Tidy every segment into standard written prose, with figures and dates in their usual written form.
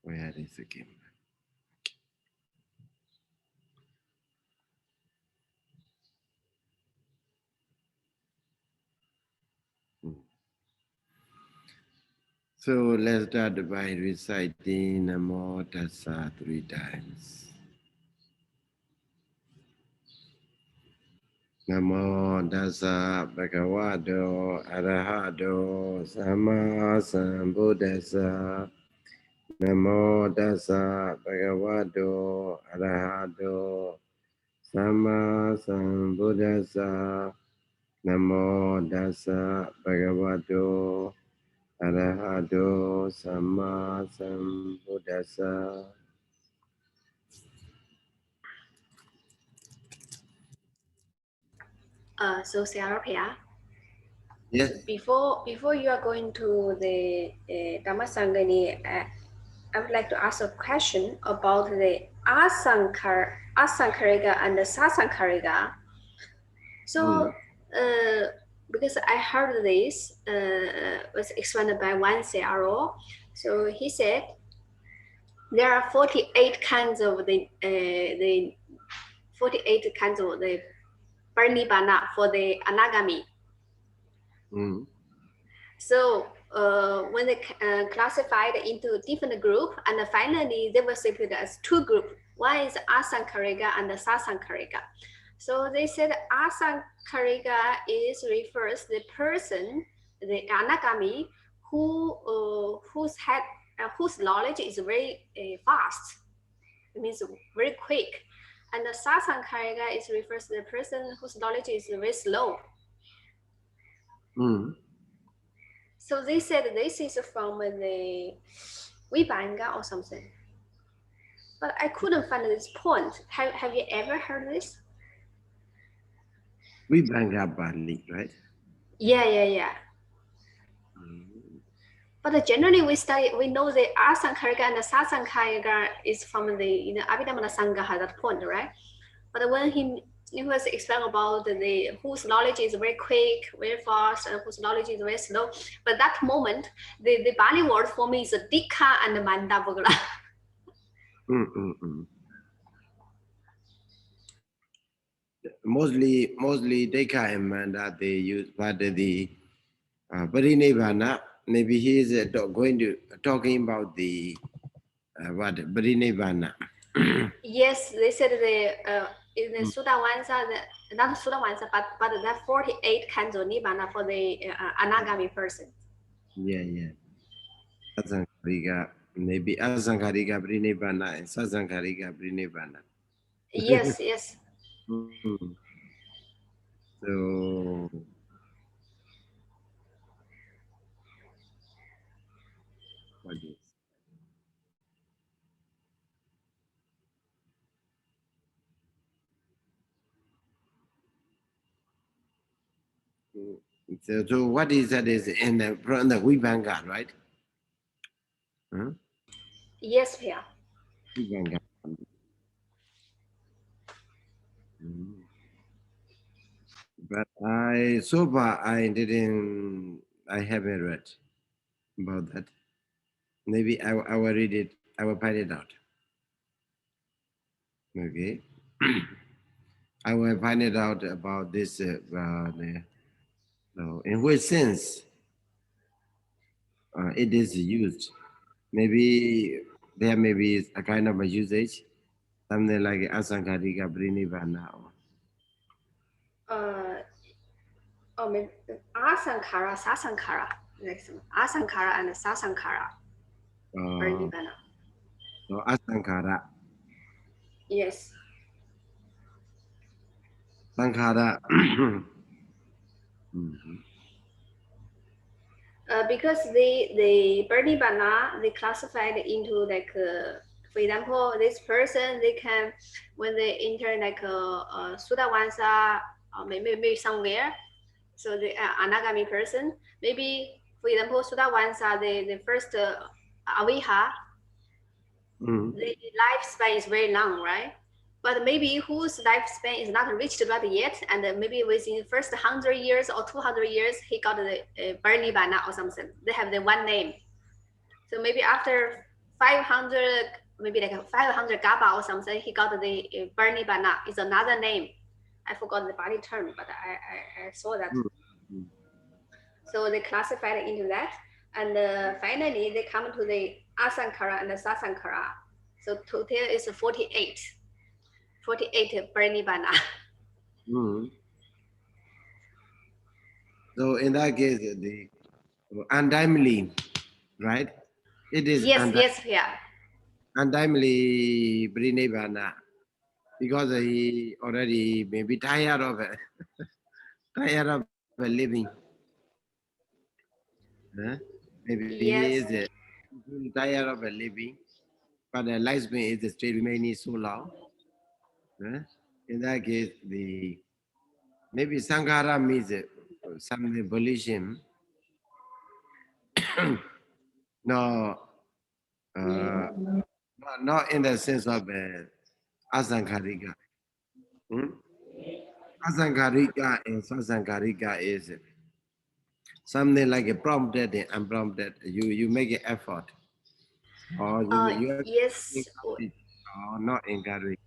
Where is the game? So let's start by reciting Namo Tassa 3 times. Namo Tassa Bhagavato Arahato Samma Sambuddhassa. Namo Tassa Bhagavato Arahato Samma Sambuddhassa. Namo Tassa Bhagavato Arahato Samma Sambuddhassa. So Sayadaw, Yes. before you are going to the Dhammasaṅgaṇī, I would like to ask a question about the asaṅkhariga and the sasaṅkhariga. So, because I heard this was explained by one CRO, so he said there are 48 kinds of the 48 kinds of the parinibbana for the anagami. So when they classified into different group, and finally they were separated as two groups. One is asaṅkhariga and the sasaṅkhariga. So they said asaṅkhariga refers the person, the anagami, whose knowledge is very fast. It means very quick. And the sasaṅkhariga refers to the person whose knowledge is very slow. So they said this is from the Vibhanga or something. But I couldn't find this point. Have you ever heard this? Vibhanga-pāḷi, right? Yeah. But generally we know the asaṅkhariga and the sasaṅkhariga is from the Abhidhamma Piṭaka, that point, right? But when he was explaining about the whose knowledge is very quick, very fast, and whose knowledge is very slow. But that moment, the Bali word for me is Dikha and Mandabhagala. Mostly Dikha and Manda they use, but the Parinibbana, maybe he is going to talking about the what Parinibbana. Yes, they said in the Sutta-vansa, not Sutta-vansa, but there are 48 kinds of nibbana for the anagami person. Yeah. Asaṅkhariga, maybe asaṅkhariga Parinibbana and sasaṅkhariga Parinibbana. Yes. So what is? So what is that is in the Vibhanga, right? Yes, Pia. Vibhanga. But so far I haven't read about that. Maybe I will read it. I will find it out. Okay. I will find it out about this. In which sense it is used? Maybe there may be a kind of a usage, something like asaṅkhariga Parinibbana. Maybe asaṅkhara, sasaṅkhara. Next one. Asaṅkhara and sasaṅkhara. Parinibbana. So asaṅkhara. Yes. Saṅkhara. Because the parinibbana, they classified into like, for example, this person, they can, when they enter like Sutta-vansa, maybe somewhere, so the anagami person, maybe, for example, Sutta-vansa, the first aviha, the lifespan is very long, right? But maybe whose lifespan is not reached that yet, and maybe within the first 100 years or 200 years, he got the parinibbana or something. They have the one name. So maybe after 500, maybe like 500 gaba or something. He got the Pranibana. It's another name. I forgot the body term, but I saw that. So they classified into that. And finally, they come to the Asankara and the Sasankara. So total is 48 Pranibana. So in that case, the untimely, right? It is yes, yeah. Untimely Pranibana, because he already maybe tired of it, tired of living. Maybe he is tired of living, but the lifespan is still remaining so long. In that case, the maybe Sankhara means some volition. No, not in the sense of asankharika. Asankharika and sasankharika is something like a prompted and unprompted. You make an effort, or you Yes. or not encourage.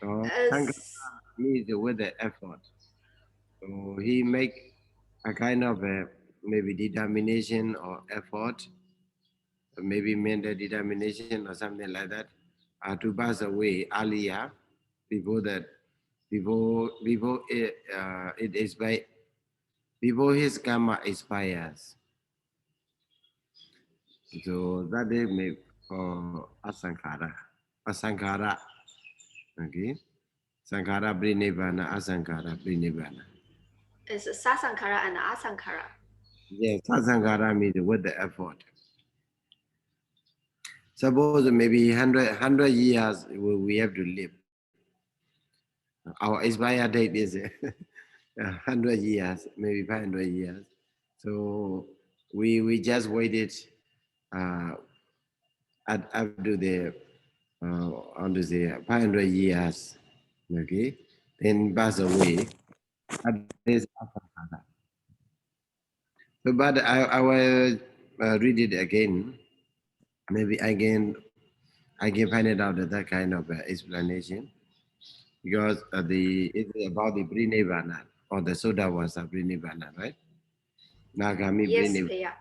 So sankhara As means with the effort. So he make a kind of maybe determination or effort, maybe mental determination or something like that, to pass away earlier before that, before it expires, before his karma expires. So that is made for asankara. Asankara. Okay. Sankara Prinivana, Asankara Prinivana. is Sasankara and Asankara. Yes, Asankara means with the effort. Suppose maybe 100 years we have to live. Our expired date is 100 years, maybe 500 years. So we just waited up to the on to the 500 years, okay, then pass away. That is Asankara. So, but I will read it again. Maybe I can find it out that kind of explanation, because it's about the Prinivana or the Sodavasa Prinivana, right? Nagami Yes, Prinivana. yeah.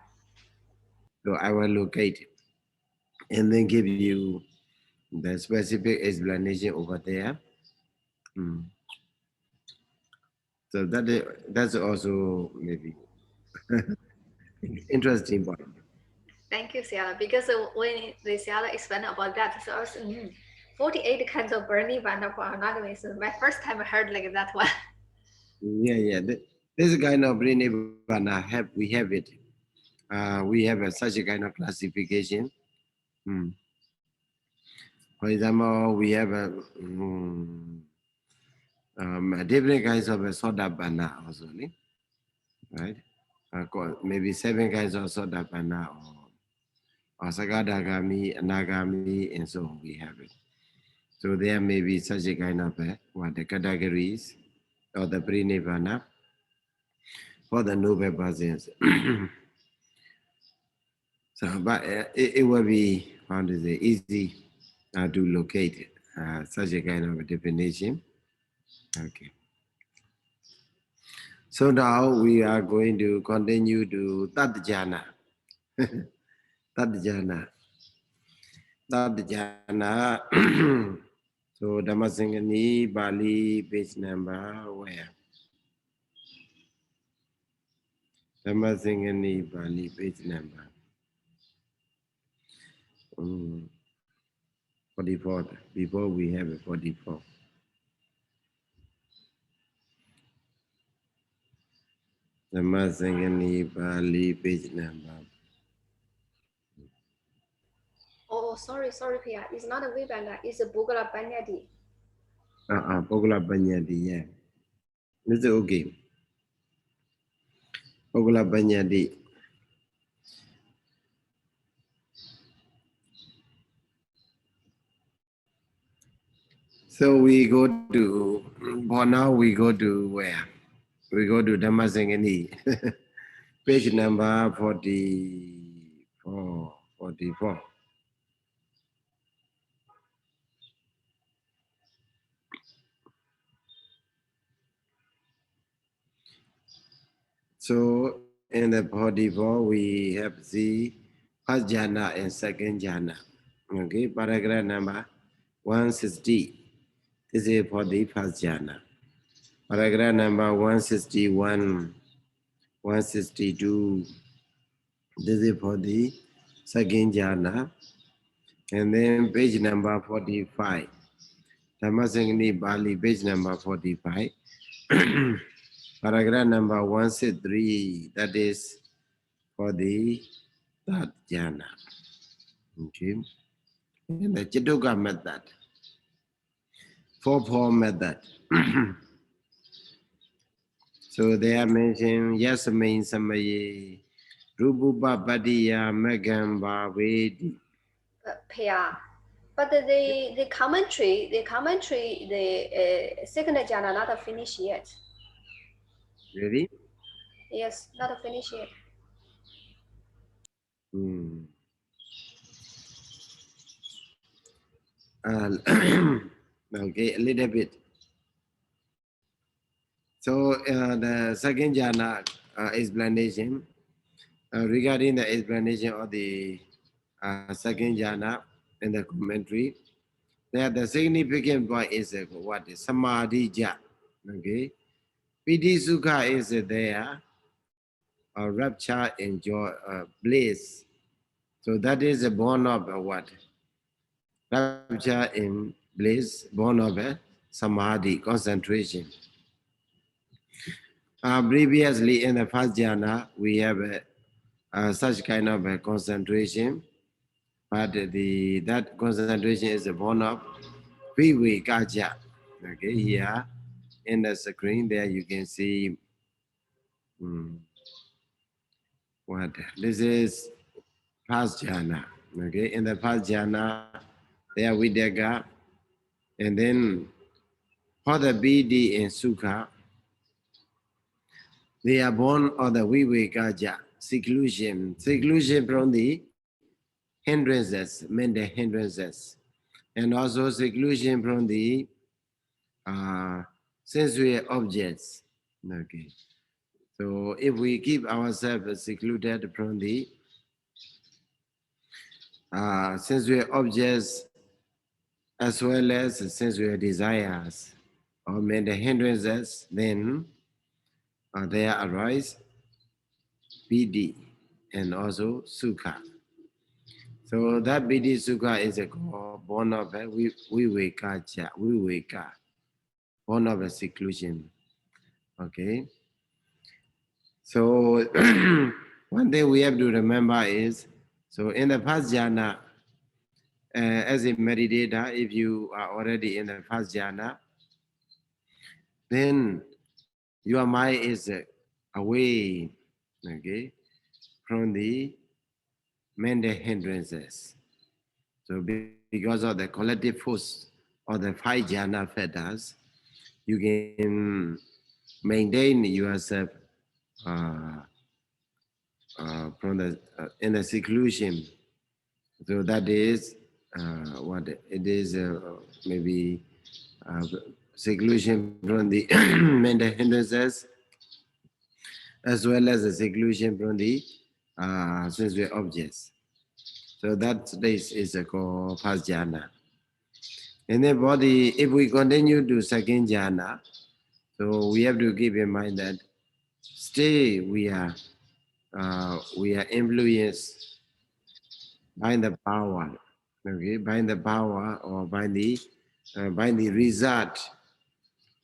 So I will locate it and then give you the specific explanation over there. So that's also maybe interesting point. Thank you, Sayadaw. Because when the Sayadaw explained about that, so I was 48 kinds of Pranibana for anatomy. So my first time I heard like that one. Yeah. This kind of Prinivana we have it. We have such a kind of classification. For example, we have different kinds of Sodapana also, right? Maybe 7 kinds of Sodapana or Sagadagami, Anagami, and so on. We have it. So there may be such a kind of the categories or the Prinivana for the noble persons. So, but it will be found as easy to locate such a kind of a definition. Okay. So now we are going to continue to Tadjana. Tadjana. Tadjana. So Dhammasaṅgaṇī Pāḷi page number where? Dhammasaṅgaṇī Pāļi page number 44. Before we have a 44. Dhammasaṅgaṇī Pāļi page number. Oh, sorry, Pia. It's not a Vibanda, it's a Bugala Banyadi. Pogula Banyadi, yeah. Is it okay? Pogula Banyadi. So we go to, for now we go to where? We go to Dhammasaṅgaṇī, page number 44. So in the body four, we have the first jhana and second jhana. Okay, paragraph number 160. This is for the first jhana. Paragraph number 161, 162. This is for the second jhana. And then page number 45. Dhammasaṅgaṇīpāḷi, page number 45. Paragraph number 163. That is for the third jhana. Okay. And the Cittuppādakaṇḍaṃ method. 4-4 method. So they are mentioned Yasmin Samaye, Rūpāvacarakusalaṃ Megam Vedi. Yeah. But the commentary, the second jhana not finished yet. Ready? Yes, not finished yet. Okay, a little bit. So the second jhana explanation, regarding the explanation of the second jhana in the commentary, that the significant point is what is samadhi ja. Okay, piti sukha is there, rapture and joy, bliss. So that is born of what? Rapture in bliss, born of samadhi, concentration. Previously in the first jhana, we have such kind of a concentration, but that concentration is born of vivekaja. Okay, here in the screen there you can see what this is first jhana. Okay, in the first jhana, there Vidyaga, and then for the BD and Sukha, they are born of the vivekaja, seclusion from the hindrances, mental hindrances, and also seclusion from the sensory objects. Okay, so if we keep ourselves secluded from the sensory objects as well as sensory desires or mental hindrances, then there arise PD and also Sukha. So that BD Sukha is born of a viveka, born of a seclusion. Okay. So one thing we have to remember is, so in the first jhana, as a meditator, if you are already in the first jhana, then your mind is away, okay, from the mental hindrances. So because of the collective force of the 5 jhana fetters, you can maintain yourself from the in the seclusion. So that is what it is, maybe seclusion from the mental hindrances, as well as the seclusion from the sensory objects. So that this is called first jhana. And then body, if we continue to second jhana, so we have to keep in mind that still we are influenced by the power, okay, by the power or by the result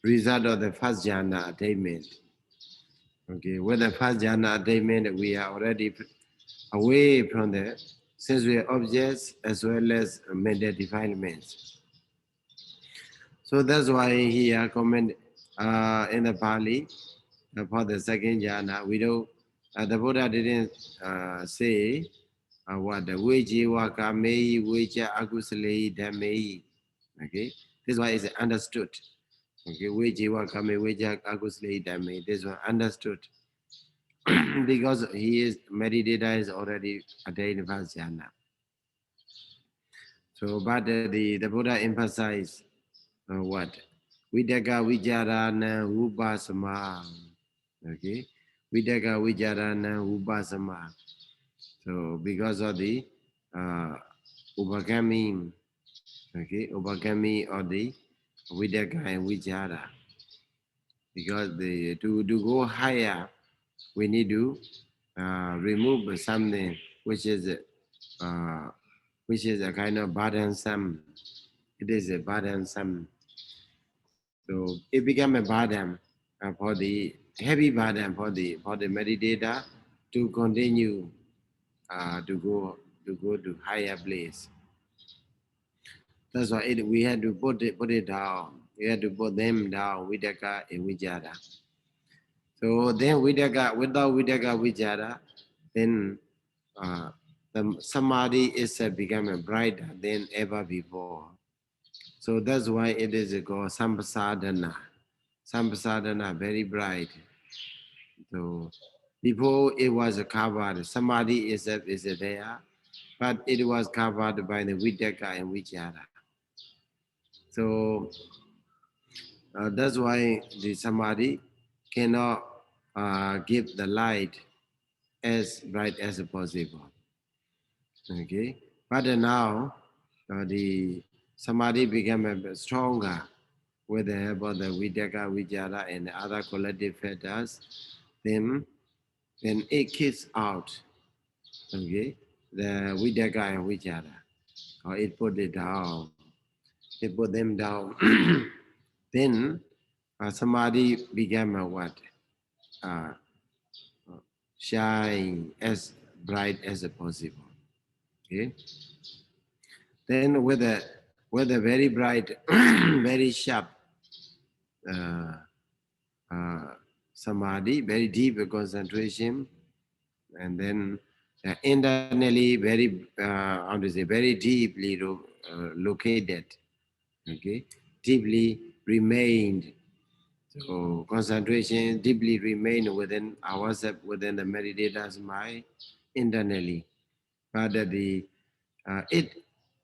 of the first jhana attainment. Okay, with the first jhana attainment, we are already away from the sensory objects as well as mental defilements. So that's why here comment in the Pali for the second jhana, we don't, the Buddha didn't say what the Vejiva Kameyi, Veja Akusaleyi Dhammeyi. Okay, this is why it's understood. Okay, Vejiva Kameyi, Veja Akusaleyi Dhammeyi. This one understood. Because he is meditator is already attained first jhana. So, but the Buddha emphasized what? Vidyaga Vijarana Rupasama. Okay, Vitakka, Vicharana, Upasama. So because of the Upakami, okay, Upakami or the Vitakka and Vichara. Because to go higher, we need to remove something uh, which is a kind of burdensome. It is a burdensome. So it became a burden for the heavy burden for the meditator to continue to go to higher place. That's why we had to put it down. We had to put them down, Vidaka and Vijara. So then Vidaka, without Vidaka Vijara, then the samadhi is becoming brighter than ever before. So that's why it is called sampasadana. Sampasadana, very bright. So before it was covered, samadhi is there, but it was covered by the Vidaka and Vijara. So that's why the samadhi cannot give the light as bright as possible. Okay, but now the samadhi became stronger with the help of the Vidaka, Vijara, and other collective factors. Then it kicks out. Okay, the Vidaka and Vijara, or it put it down. It put them down. Then samadhi became a what? Uh, shine as bright as possible. Okay. Then with a very bright, very sharp uh, uh, samadhi, very deep concentration, and then internally how to say, very deeply located. Okay, deeply remained. So concentration deeply remain within ourselves, within the meditator's mind, internally. But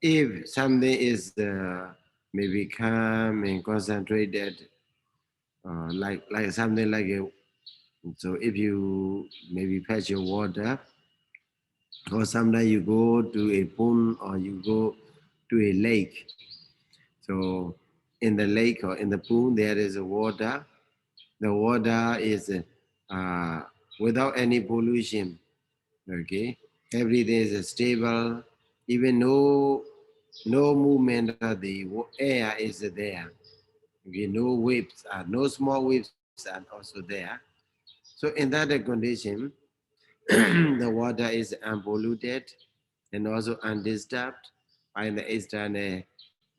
if something is maybe calm and concentrated, like something like a, so if you maybe fetch your water, or sometimes you go to a pool or you go to a lake. So in the lake or in the pool there is a water. The water is without any pollution. Okay, everything is stable. Even no movement of the air is there. Okay, no waves, no small waves are also there. So in that condition, the water is unpolluted and also undisturbed by the external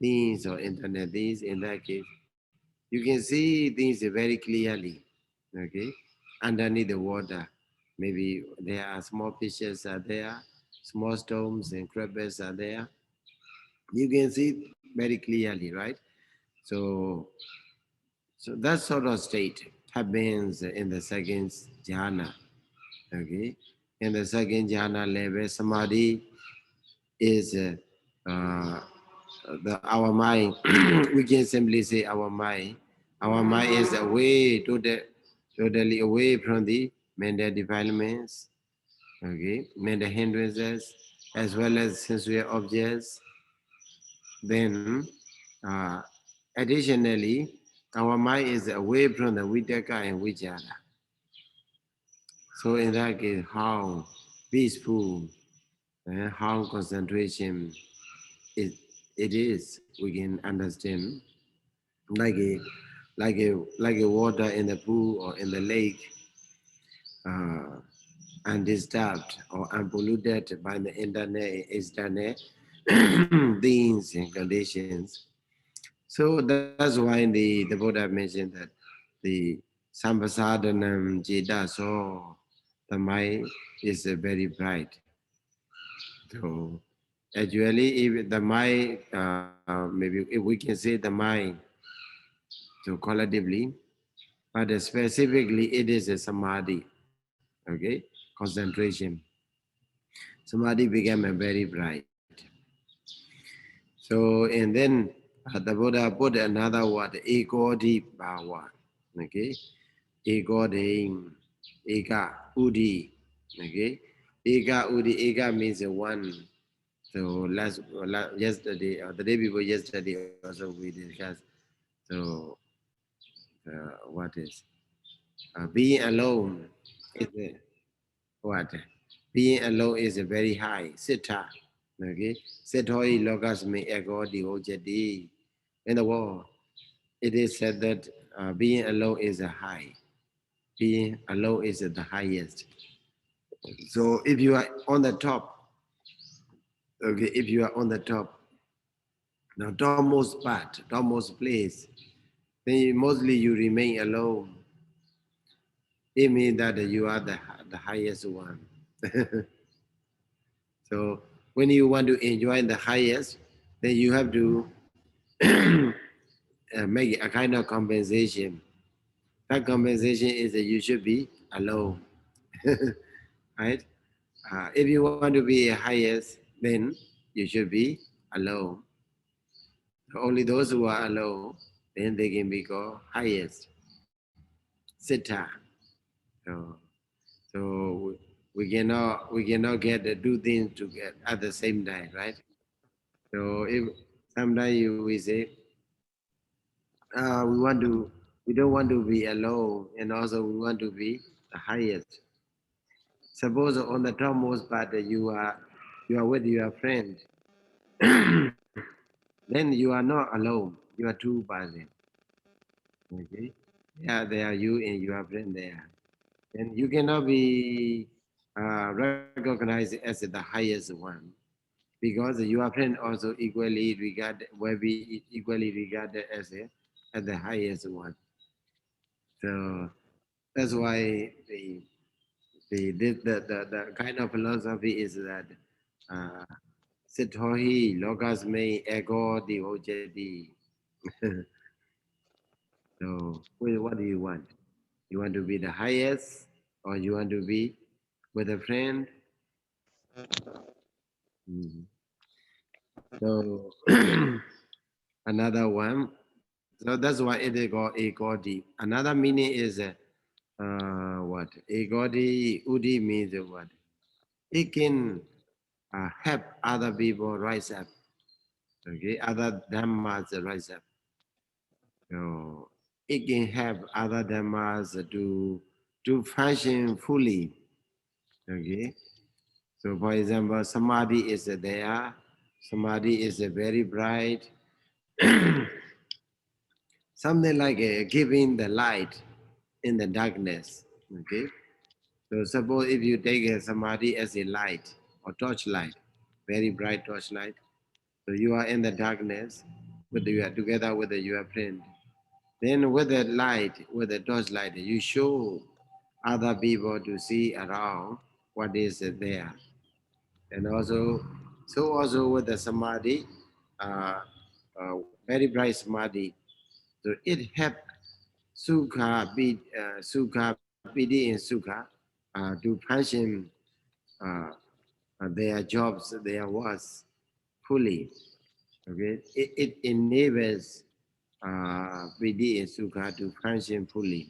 things or internet things. In that case, you can see things very clearly. Okay, underneath the water, maybe there are small fishes are there, small stones and crabs are there. You can see very clearly, right? So that sort of state happens in the second jhana. Okay, in the second jhana level, samadhi is our mind. We can simply say our mind. Our mind is totally away from the mental defilements, okay, mental hindrances, as well as sensory objects. Then, uh, additionally, our mind is away from the Vitaka and Vijara. So in that case, how peaceful and how concentration it, it is, we can understand. Like a water in the pool or in the lake, uh, undisturbed or unpolluted by the internet, external things and conditions. So that's why the Buddha mentioned that the sampasadanam jita, so the mind is very bright. So actually, if the mind, maybe if we can say the mind, so collectively, but specifically it is a samadhi, okay, concentration. Samadhi became a very bright. So and then the Buddha put another word, ego deep power, okay, ego deep. Eka, Udi. Okay. Eka, Udi. Eka means one. So yesterday or the day before yesterday also we discussed. So what is being alone is what? Being alone is a very high. Siddha. Okay. Siddhoi logas me ego di ojadi. In the world, it is said that being alone is a high. Being alone is the highest. So if you are on the top, okay, if you are on the top, now topmost part, topmost place, then mostly you remain alone. It means that you are the highest one. So when you want to enjoy the highest, then you have to make a kind of compensation. That compensation is that you should be alone, right? If you want to be highest, then you should be alone. Only those who are alone, then they can be called highest. Siddha. So, so we cannot get the two things to get at the same time, right? So if sometimes we say we don't want to be alone, and also we want to be the highest. Suppose on the topmost part you are with your friend, then you are not alone. You are two persons. Okay. Yeah, there are you and your friend there. And you cannot be recognized as the highest one because your friend also will be equally regarded as the highest one. So that's why the kind of philosophy is that uh, Sitohi Logasme Ego Di Ojedi. So what do you want? You want to be the highest or you want to be with a friend? Mhm. So another one. So that's why it is called egodi. Another meaning is what? Egodi udi means what? It can help other people rise up. Okay, other dhammas rise up. So it can help other dhammas to function fully. Okay. So for example, samadhi is there. Samadhi is very bright. Something like giving the light in the darkness. Okay. So suppose if you take a samadhi as a light or torchlight, very bright torchlight. So you are in the darkness, you are together with your friend. Then with the light, with the torchlight, you show other people to see around what is there. And also with the samadhi, uh, very bright samadhi. So it helps sukha, piti, and sukha to function uh, their jobs, their works fully. Okay, it enables piti and sukha to function fully.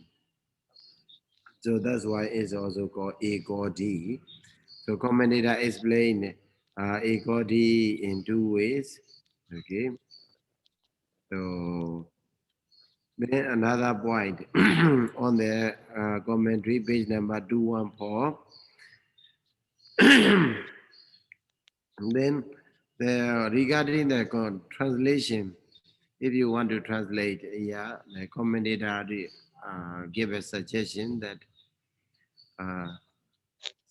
So that's why it's also called egodi. So commentator explained egodi in two ways. Okay, so then another point on the commentary, page number 214. Then regarding the translation, if you want to translate, yeah, the commentator give a suggestion that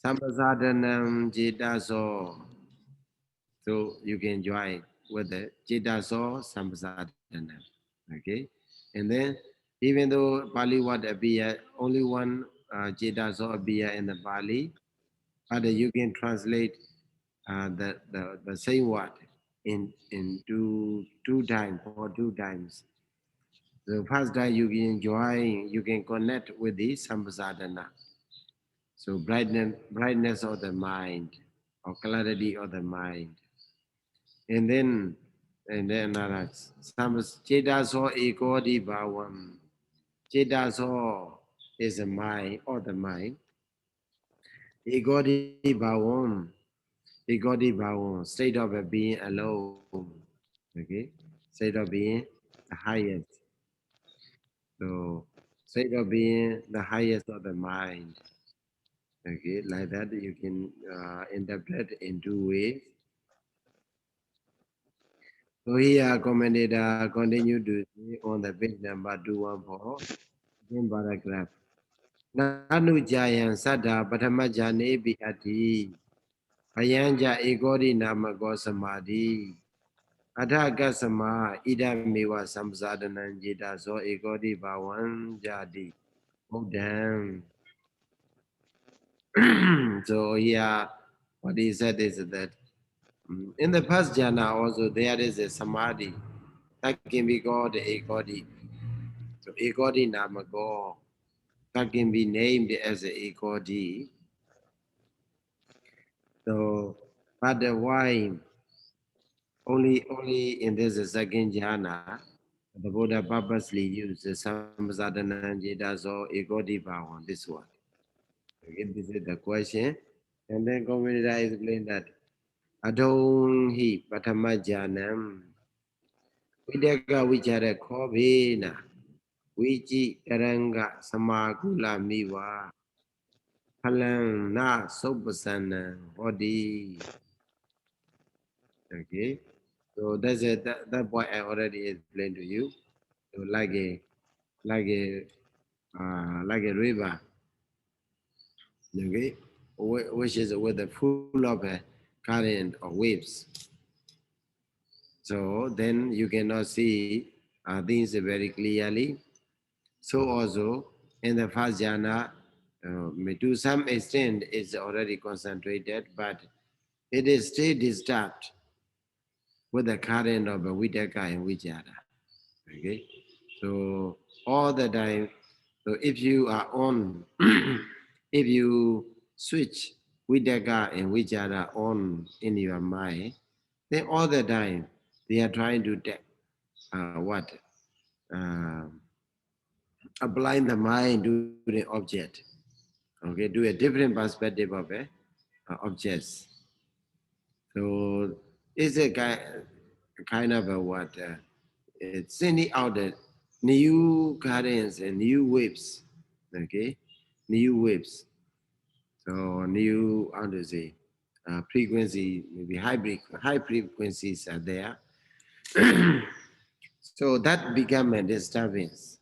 Sampasadanam Jitaso. So you can join with the Jitaso Sampasadanam. Okay. And then even though Pali word appear, only one Jitaso appear in the Pali, but you can translate the same word in two times or two times. The first time you can join, you can connect with the Sampasadana. So brightness of the mind or clarity of the mind. And then another some Chetaso Ekodi Bhavam. Chetaso is the mind or the mind. Egodi bhavam, egodi bhavam, state of being alone. Okay, state of being the highest. So, state of being the highest of the mind. Okay, like that you can interpret in two ways. So here commentator continue to say on the page number 214, in paragraph. Nanu jayan sada patamajane bihati, ayanja egori namago samadhi, adhaga sama idamiwa samsadanan jita so egori bhavan jadi. Buddham. So here, what he said is that in the first jhana also there is a samadhi that can be called a godi. So a godi namago that can be named as a godi. So, but why only in this second jhana the Buddha purposely used the samsadhanan jetaso a godi bhavan, this one. Okay, this is the question. And then Govinda explained that Adon hi patamajanam Vidaka vichara kobina Vichi karanga samakula miwa Palang na sobasana body. Okay. So that's it. That point I already explained to you. So like a like a river, okay, which is with the full of a current or waves. So then you cannot see things very clearly. So also in the first jhana, to some extent it's already concentrated, but it is still disturbed with the current of Vitaka and Vichara. Okay, so all the time. So if you are on, if you switch Vitaka and Vichara on in your mind, then all the time they are trying to what applying the mind to the object. Okay, to a different perspective of objects. So it's a kind of a what it's sending out the new currents and new waves. Okay, new waves. So new how to say frequency, maybe high frequencies are there. So that become a disturbance,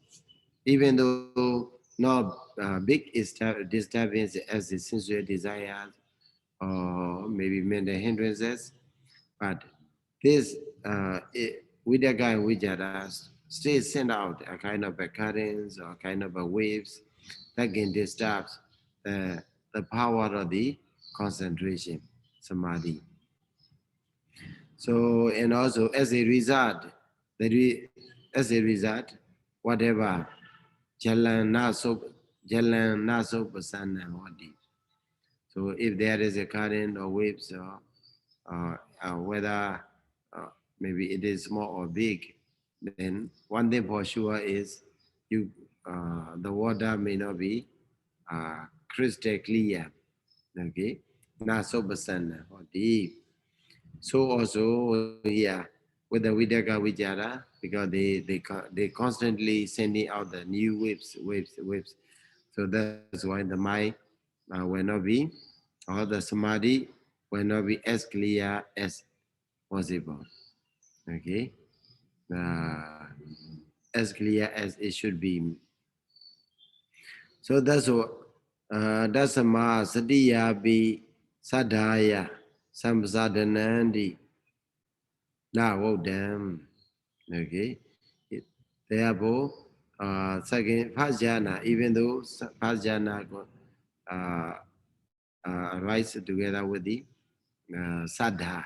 even though not big disturbance as the sensual desires or maybe mental hindrances, but this Vidyaga and Vijara still send out a kind of a currents or kind of a waves that can disturb the power of the concentration, samadhi. So, and also as a result, as a result, whatever jalan naso pasana wadi. So if there is a current or waves or whether maybe it is small or big, then one thing for sure is you the water may not be crystal clear. Okay, not so basana or deep. So also here with the Vidaka Vijara, because they constantly sending out the new waves. So that's why the mind will not be, or the samadhi will not be as clear as possible. Okay, uh, as clear as it should be. So that's what that's a ma satiya bi sadhaya samsadanandi na vodam. Okay, therefore, second first jhana, even though first jhana uh, rise together with the saddha,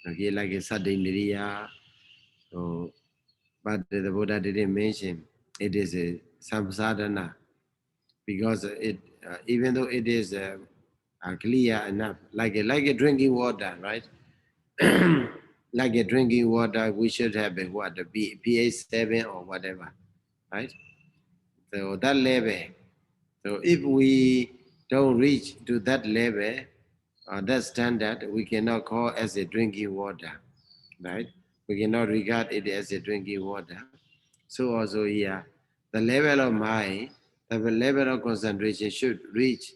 okay, like a saddha. So, but the Buddha didn't mention it is a samsadhana because it even though it is clear enough, like a drinking water, right? Like a drinking water, we should have a what a pH 7 or whatever, right? So that level. So if we don't reach to that level, that standard, we cannot call as a drinking water, right? We cannot regard it as a drinking water. So also here, the level of mind, the level of concentration should reach,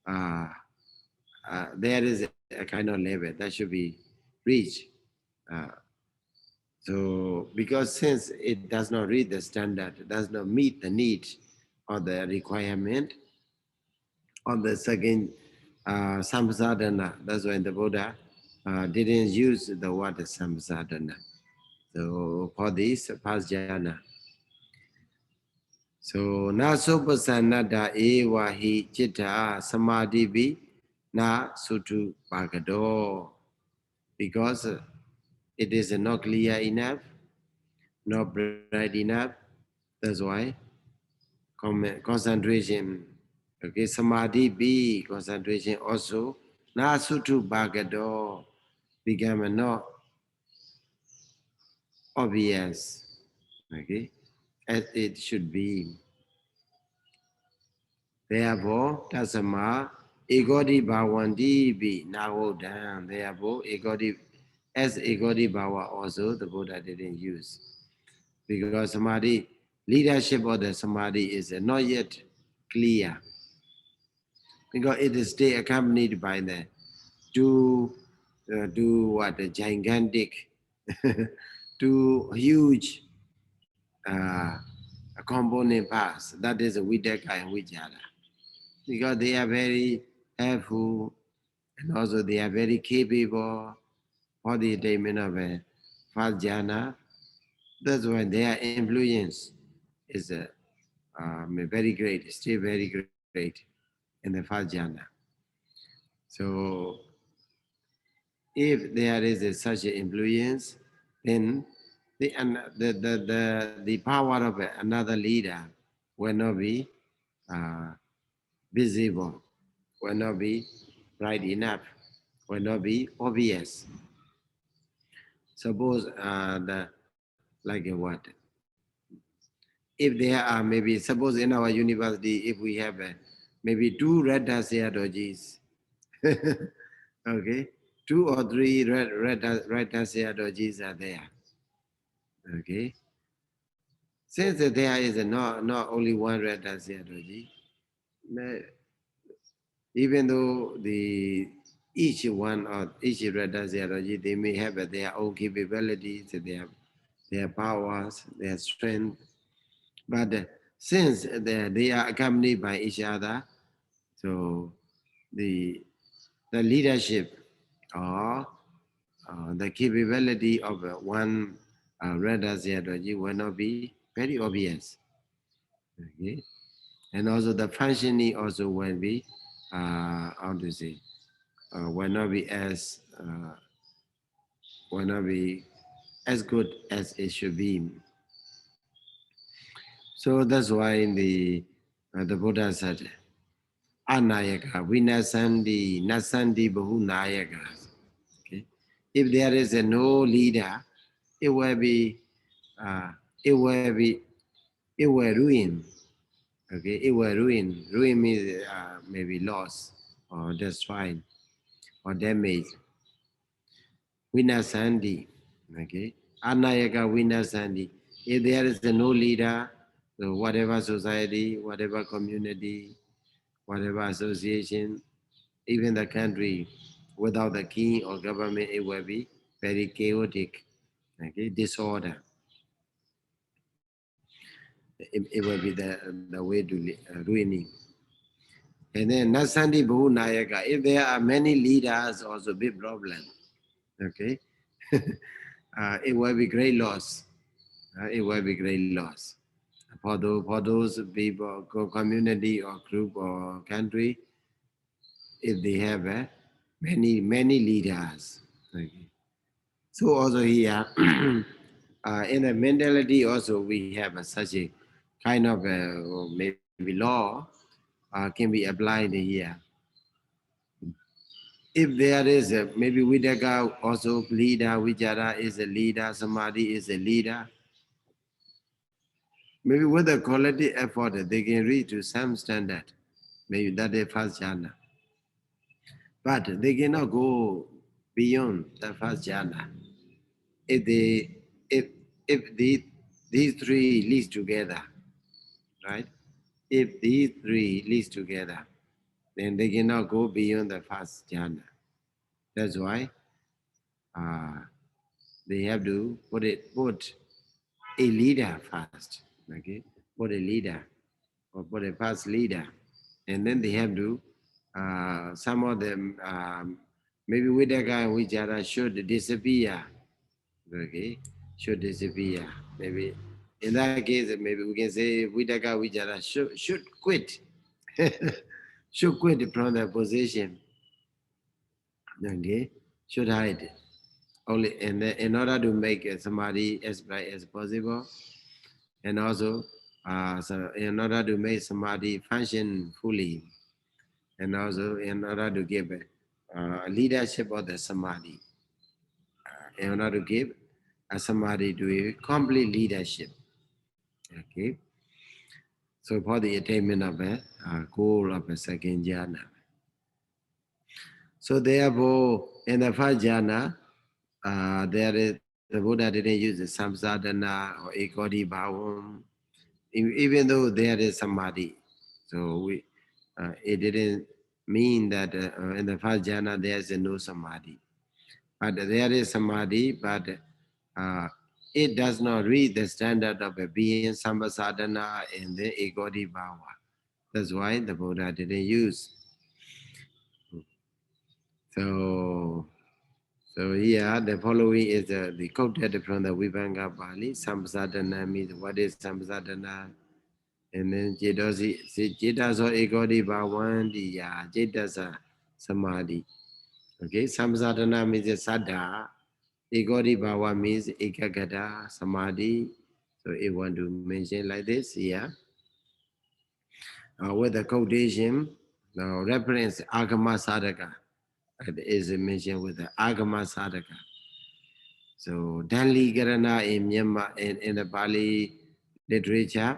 there is a kind of level that should be reached. Uh, so because since it does not reach the standard, does not meet the need or the requirement of the second samsadhana, that's why the Buddha didn't use the word samsadhana. So for this pasjana. So na sopasanada eva hi chitta samadhi bi na sutu bhagado, because it is not clear enough, not bright enough. That's why concentration, okay, samadhi be concentration also na sutu bhagado become not obvious, okay, as it should be. Therefore, tasama egodi bhavanti be navodam. Therefore, egodi, as egodi bhava also the Buddha didn't use, because samadhi, leadership of the samadhi is not yet clear, because it is still accompanied by the the gigantic, two huge component parts. That is Vidaka and Vijara, because they are very helpful and also they are very capable for the attainment of a first jhana. That's why their influence is very great, still very great in the first jhana. So if there is such an influence, then the power of another leader will not be uh, visible, will not be bright enough, will not be obvious. Suppose what? If there are maybe, suppose in our university, if we have maybe two red Sayadawjis, okay, two or three red Sayadawjis are there, okay. Since there is not only one red Sayadawji, even though each one or each red Sayadawji, they may have their own capabilities, their powers, their strength. But since they are accompanied by each other, so the leadership or the capability of one red Sayadaw will not be very obvious. Okay, and also the functioning also will be how to say will not be as will not be as good as it should be. So that's why in the Buddha said, Anayaka, Vinasandi, Nasandi Bahu Nayaka. Okay? If there is no leader, it will be, uh, it will be, it will ruin. Okay, it will ruin. Ruin means maybe loss or destroy or damage. Vinasandi. Okay, Anayaka Vinasandi. If there is no leader, so whatever society, whatever community, whatever association, even the country, without the king or government, it will be very chaotic, okay, disorder. It will be the way to ruining. And then Nasandi Bahu Nayaka, if there are many leaders, also big problem, okay, it will be great loss. It will be great loss for those people, community or group or country, if they have many leaders. Okay. So also here, in the mentality also we have such a kind of maybe law can be applied here. If there is maybe Vidaka also leader, Vijara is a leader, Samadhi is a leader, maybe with the quality effort they can reach to some standard. Maybe that is first jhana. But they cannot go beyond the first jhana. If they if these three leads together, right? If these three leads together, then they cannot go beyond the first jhana. That's why they have to put a leader first. Okay, put a leader or put a first leader, and then they have to some of them maybe Vidaka and Vichara should disappear. Okay, should disappear. Maybe in that case, maybe we can say Vidaka Vichara should quit. Should quit from the position. Okay, should hide. Only in order to make samadhi as bright as possible, and also so in order to make samadhi function fully, and also in order to give leadership of the samadhi, in order to give a samadhi to a complete leadership. Okay, so for the attainment of a goal of a second jhana. So therefore, in the first jhana, there is the Buddha didn't use the samsadhana or ekodi bhavam, even though there is samadhi. So it didn't mean that in the first jhana there is no samadhi. But there is samadhi, but it does not reach the standard of a being samsadhana and the ekodi bhava. That's why the Buddha didn't use. So here the following is the quoted from the Vibhanga Pali. Samsadhana means what is samsadhana? And then Jetaso Ekodi Bhavanti Jetasa Samadhi. Okay, samsadhana means Saddha. Ekodi Bhava means Ekagata Samadhi. So if want to mention like this here, with the quotation, the reference Agama Sadhaka. It is mentioned with the Agama Sadhaka. So Dhanli Garana in Myanmar in the Pali literature,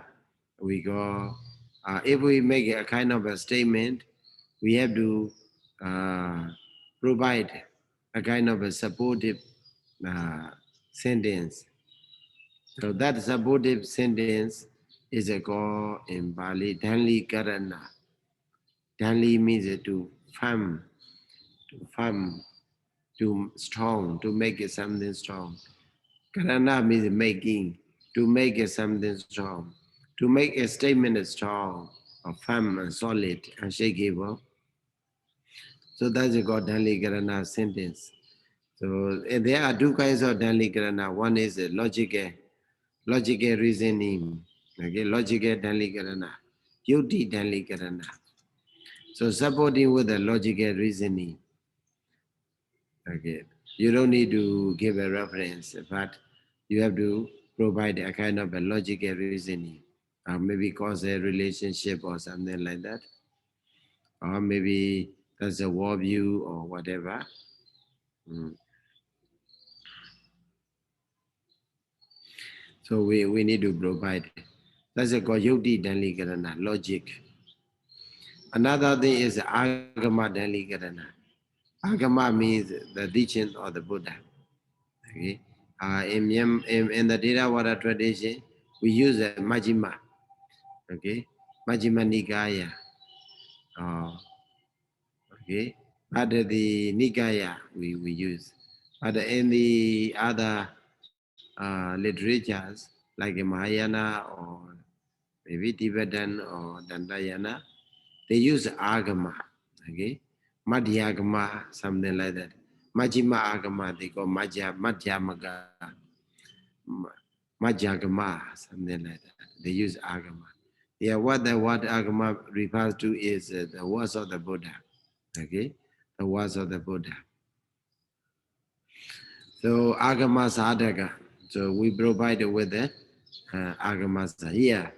we go if we make a kind of a statement, we have to provide a kind of a supportive sentence. So that supportive sentence is a call in Pali Dhanli Garana. Dhanli means to firm, to strong, to make it something strong. Karana means making, to make it something strong. To make a statement strong, or firm and solid, unshakable. So that's called Dhanli Karana sentence. So there are two kinds of Dhanli Karana. One is logical reasoning. Okay, logical Dhanli Karana. Yuti Dhanli Karana. So supporting with the logical reasoning. Okay, you don't need to give a reference, but you have to provide a kind of a logical reasoning. Maybe cause a relationship or something like that. Or maybe that's a worldview or whatever. Mm. So we need to provide. That's a called Yukti Dhanli Karana, logic. Another thing is Agama Dhanli Karana. Agama means the teaching of the Buddha. Okay. In the Theravada tradition, we use a Majjhima. Okay, Majjhima Nikaya. Okay, but the Nikaya we use. But in the other literatures, like Mahayana or maybe Tibetan or Dandayana, they use Agama. Okay, Madhyagama, something like that. Majjhima Agama, they call Madhyamaga. Majjhagama, something like that. They use Agama. Yeah, what Agama refers to is the words of the Buddha. Okay, the words of the Buddha. So Agama Sadhaka. So we provide with the Agama Sadhaka. Here,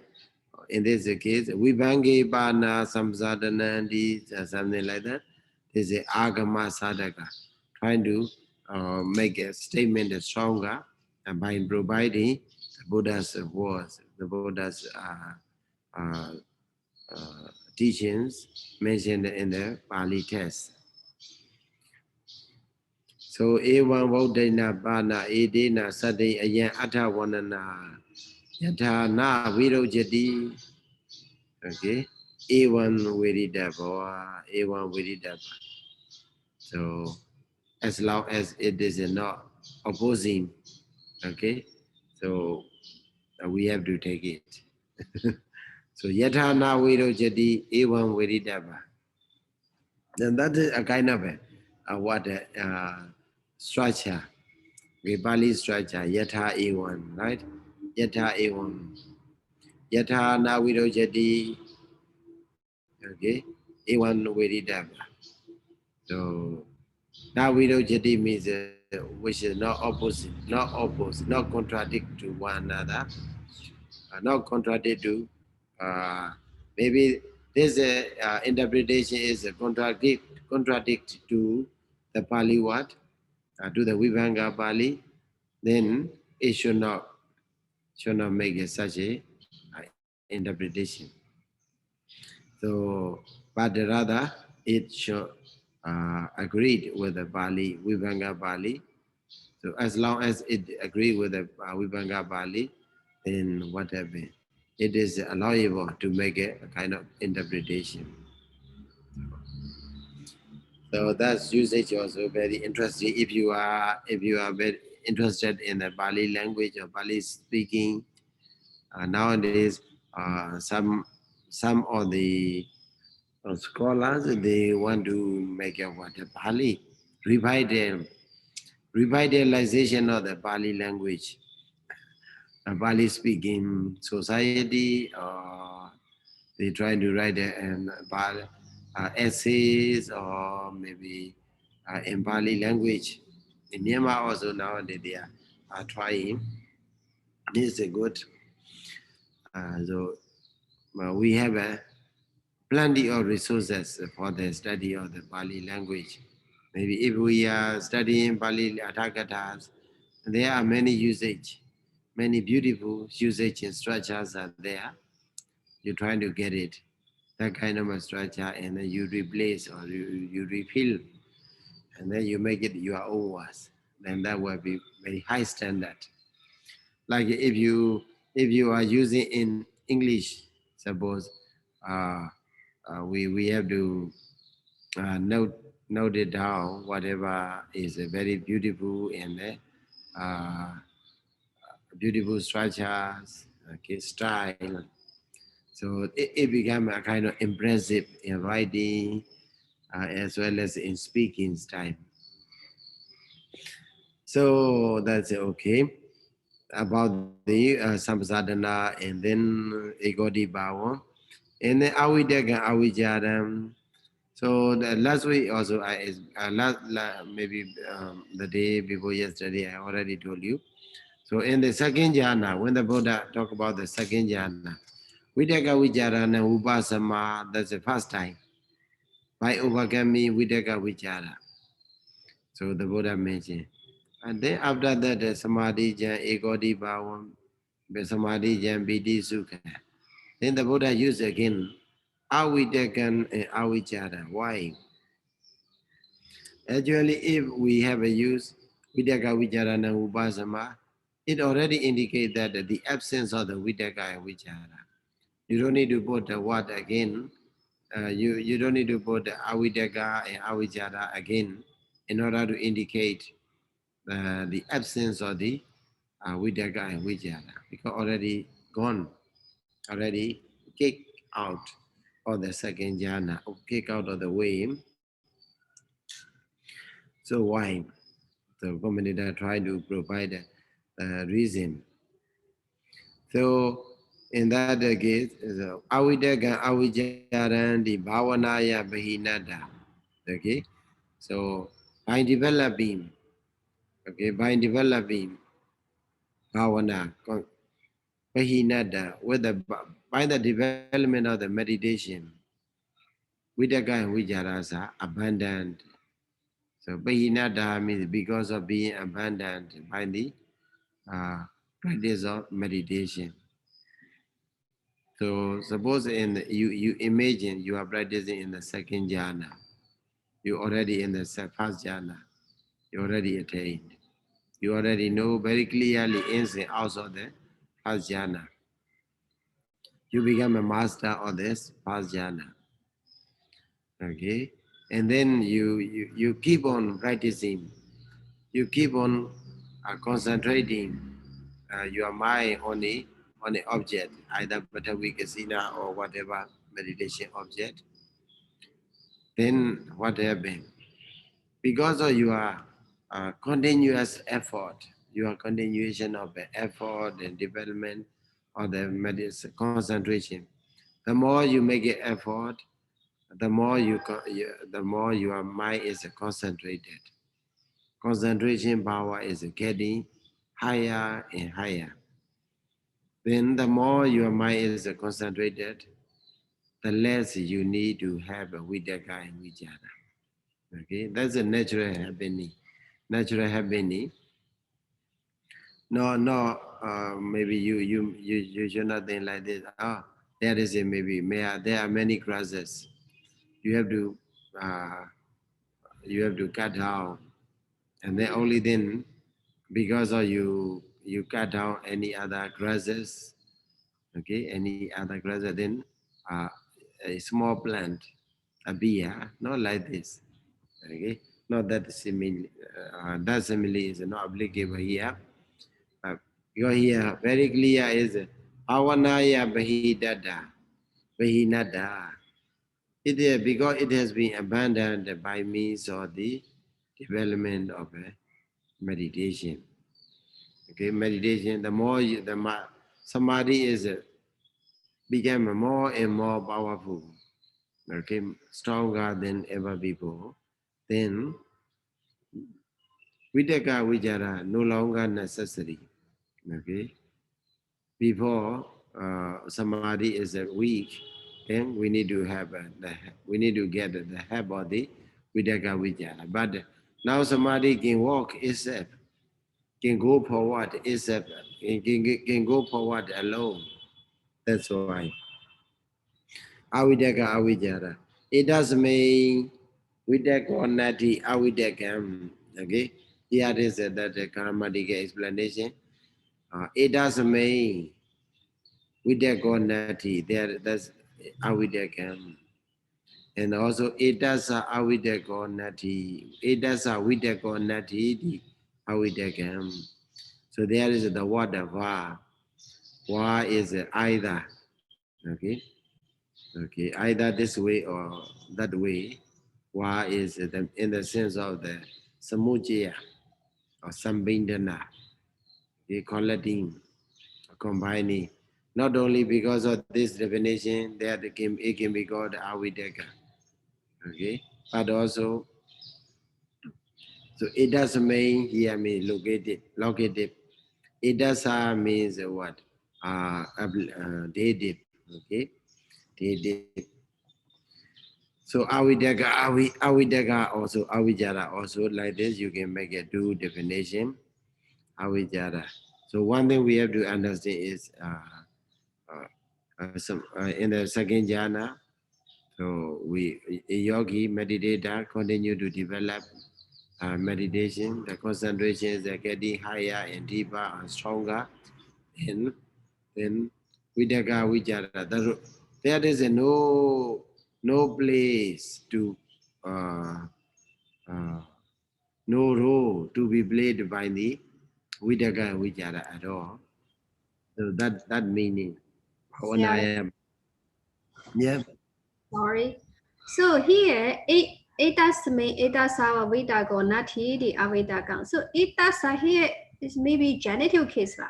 in this case, Vibhangi Bana Samsadhanandi, something like that. This is Agama Sadhaka. Trying to make a statement stronger by providing the Buddha's words, the Buddha's teachings mentioned in the Pali text. So, Evan Vodena Bana Edena Sade Ayan Ata Wanana Yata Na Virojati. Okay. A1 Viridaba, A1 Viridaba. So, as long as it is not opposing, okay, so we have to take it. So, Yata Na Virojati, A1 Viridaba. Then that is a kind of structure, the Pali structure, Yata A1, right? Yata A1. Yata Na Virojati, okay, A1 Viridaba. So, now Virojati means which is not opposite, not contradict to one another, not contradict to, maybe this interpretation is a contradict to the Pali word, to the Vibhanga Pali, then it should not make such a interpretation. So, but rather it should agreed with the Pali, Vibhanga Pali. So as long as it agrees with the Vibhanga Pali, then whatever, it is allowable to make a kind of interpretation. So that's usage also very interesting. If you are very interested in the Pali language or Pali speaking, nowadays some of the scholars, they want to make a what a Pali revitalization of the Pali language, a Pali speaking society, or they try to write essays or maybe in Pali language. In Myanmar also nowadays they are trying. This is a good. We have plenty of resources for the study of the Pali language. Maybe if we are studying Pali Atakatas, there are many beautiful usage and structures are there. You're trying to get it, that kind of a structure, and then you replace or you refill, and then you make it your own words. Then that will be very high standard. Like if you are using in English, suppose we have to note it down, whatever is a very beautiful and beautiful structures, okay, style. So it became a kind of impressive in writing as well as in speaking style. So that's okay. About the samsadhana and then egodi bhava. And then avideka avijaram. So the last week also, maybe the day before yesterday, I already told you. So in the second jhana, when the Buddha talked about the second jhana, Vidaka Vijarana Upasama, that's the first time. By overcoming Vidaka Vichara. So the Buddha mentioned. And then after that, the Samadhi Jan, Egodi Bhavam, the Samadhi Jan, Bidi Sukha. Then the Buddha used again Avidakan and Avichara. Why? Actually, if we have a use Vidaka Vijarana Upasama, it already indicates that the absence of the Vidaka and Vichara. You don't need to put the word again. You don't need to put the Avidaka and Avichara again in order to indicate the absence of the Vidaka and Vichara, because already gone, already kicked out of the second jhana, or kicked out of the way. So why? The commentator trying to provide a reason. So in that case, Avidaka Avicharan the Bhavanaya Bahinada. Okay. So by developing bhavana, bahinada, by the development of the meditation, vidaka and vijarasa abundant. So bahinada means because of being abundant by the practice of meditation. So suppose you imagine you are practicing in the second jhana. You already in the first jhana. You already attained. You already know very clearly ins and outs of the first jhana. You become a master of this first jhana. Okay, and then you keep on practicing. You keep on concentrating your mind on the object, either Bhattavika or whatever meditation object. Then what happens? Because of your continuous effort, your continuation of the effort and development of the concentration, the more you make an effort, the more the more your mind is concentrated. Concentration power is getting higher and higher. Then the more your mind is concentrated, the less you need to have a vidaka and vijara. Okay, that's a natural happening. Natural happening. No, maybe you should not think like this. Oh, there is a maybe. There are many grasses. You have to uh, cut down, and then only then, because of you cut down any other grasses. Okay, any other grasses, then uh, a small plant, a beer, not like this. Okay, not that simile. That simile is not applicable here. Uh, because here very clear is avanaya bahidada, bahinada. It is because it has been abandoned by means of the development of meditation. Okay, meditation. The more samadhi is become more and more powerful. Okay, stronger than ever before. Then Vitaka Vijara no longer necessary. Okay. Before samadhi is weak, then we need to have we need to get the help of the Vitaka Vijara. But now samadhi can walk itself, can go forward itself, can go forward alone. That's why. Avidaka Avijara. It does mean Vidaka or Nati Avidakam. Okay. Here is that Karamadika explanation. It does mean Vidaka or Nati. That's Avidakam. And also it does Avidaka or Nati. It does Vidaka or Nati Avidakam. So there is the word Va. Va is either. Okay. Okay, either this way or that way. Wa is in the sense of the samujaya or sambindana, collecting, combining. Not only because of this definition that it can be called avidaka, okay, but also, so it does mean here mean located. It does means what? Dative, okay, dative. So avidaka also avijara also like this. You can make a two definition avijara. So one thing we have to understand is in the second jhana. So a yogi meditator continue to develop meditation. The concentration is getting higher and deeper and stronger. And then vidaka avijara. There is no place to uh, no role to be played by the Vidaka and Vijara at all. So that meaning. Yeah, Yeah. sorry. So here it does mean it does have a Veda or Nati the Avedakam. So it does here is maybe genitive case, right?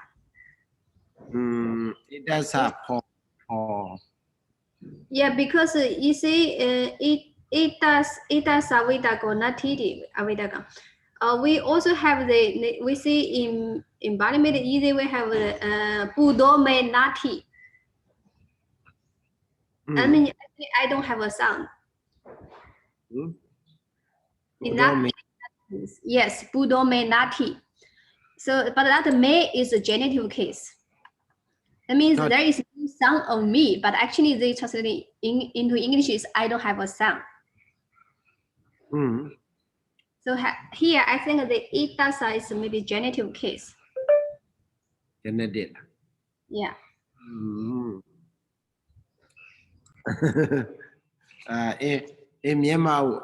It does have for Yeah, because you see, it does Aveda or Nati the Avedakam. We also have we see in Bali easy we have the Budome Nati. I mean I don't have a sound. Enough. Yes, Budome Nati. So, but that may is a genitive case. That means Not, there is no sound of me, but actually they translate into English is I don't have a sound. mm, So here I think the itasa is maybe genitive case. genetic. Yeah. Mm. In Myanmar,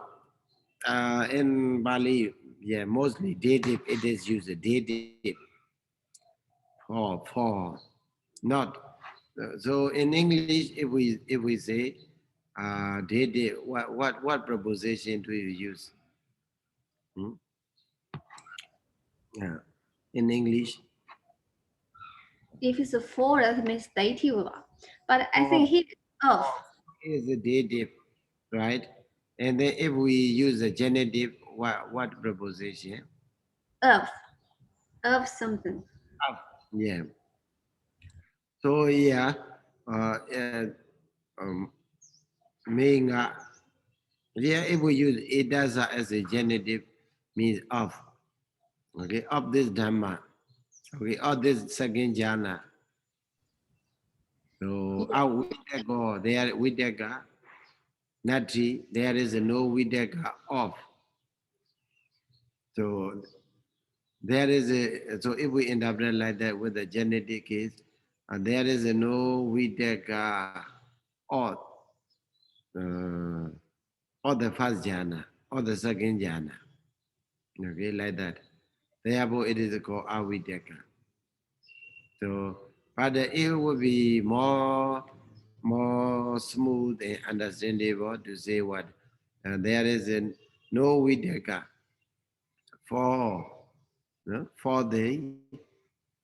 in Bali, yeah, mostly dative. It is used dative for not. So in English, if we say dative, what preposition do you use? Hmm? Yeah, in English. If it's a for, that means dative. But I For think here of. is a dative, right? And then if we use a genitive, what preposition? Of something. Of. Yeah. So yeah, um, meaning yeah, if we use it as a genitive, means of. Okay, of this dhamma. Okay, of this second jhana. So out vidyaga, there vidyaga, nati, there is no vidyaga of. So there is a, so if we interpret like that with the genetic case, there is a no vidyaga of, or the first jhana, or the second jhana. Okay, like that. Therefore, it is called avidyaka. So, but it would be more smooth and understandable to say what there is no vidyaka for for the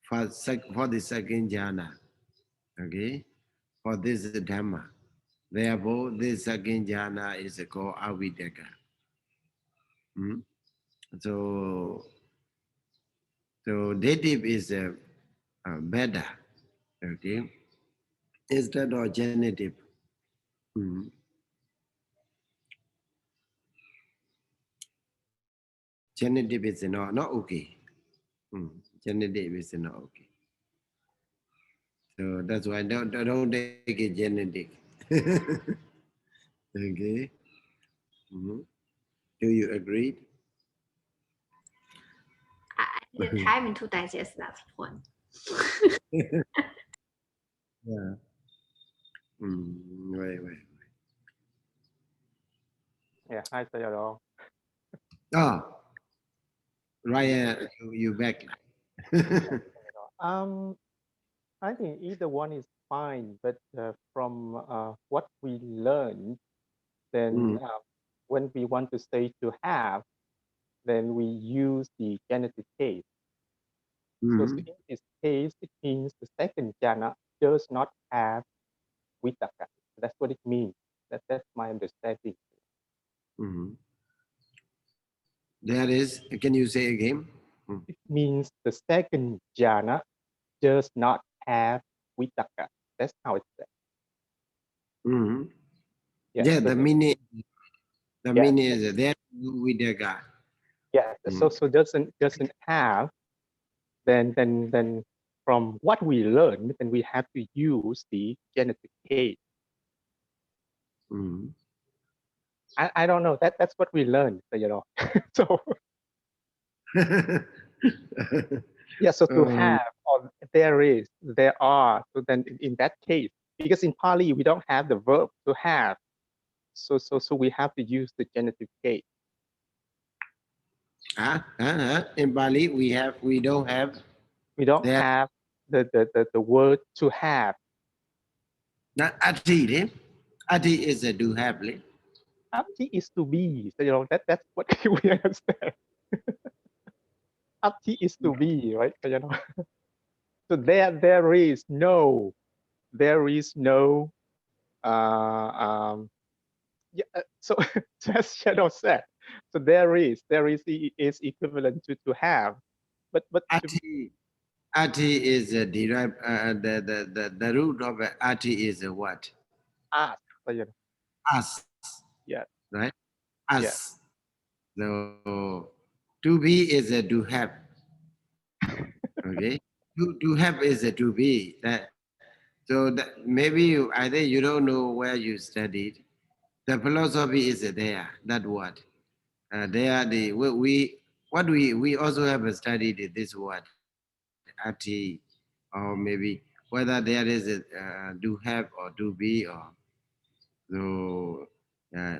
for the second jhana. Okay, for this dhamma. Therefore, this second jhana is called avidyaka. Hmm? So, so dative is better. Okay, instead of genitive. Hmm. Genitive is not okay. Hmm. Genitive is not okay. So that's why don't take it genetic. Okay. Mhm. Do you agree? I need time to digest that point. Yeah. Right. Yeah, hi Sayadaw. Oh, Ryan, you back. I think either one is fine, but from what we learned, then when we want to say to have, then we use the genitive case. So in this case, it means the second jhana does not have vitaka. That's what it means. That's my understanding. There is, can you say again? It means the second jhana does not have vitaka. That's how it's said. Yeah, So the meaning is there with the God. Yeah, so doesn't have, then from what we learned, then we have to use the genitive case. I don't know, that's what we learned, so yeah, so to have, or there is, there are, so then in that case, because in Pali we don't have the verb to have, so we have to use the genitive case. In Bali we don't have The word to have. Not ati, ati is a do have. Ati is to be, so that's what we understand. Ati is to be, right? So there is no so as Shadow said, so there is equivalent to have, but ati is a derived the root of ati is a what? ask, Us, yeah, right? yeah. Us. So to be is a to have. Okay. To have is a to be. That So that maybe I think you don't know where you studied. The philosophy is there. That word. There we also have studied this word ati, or maybe whether there is a do have or do be or so. Uh,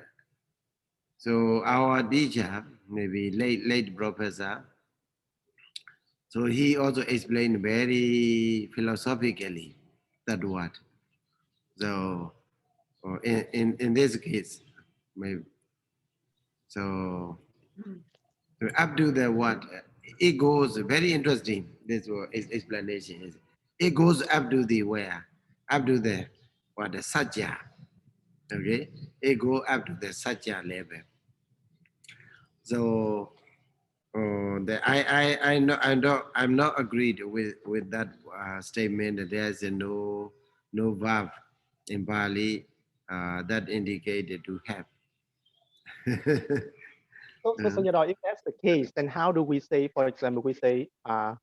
so our teacher, maybe late professor, so he also explained very philosophically that word. So in this case, maybe so up to the what it goes very interesting. This explanation is it goes up to the where up to the what the satya. Okay, it go up to the satya level. So I'm not agreed with that statement that there's a no verb in Bali that indicated to have. So Sayadaw, if that's the case, then how do we say, for example, we say, I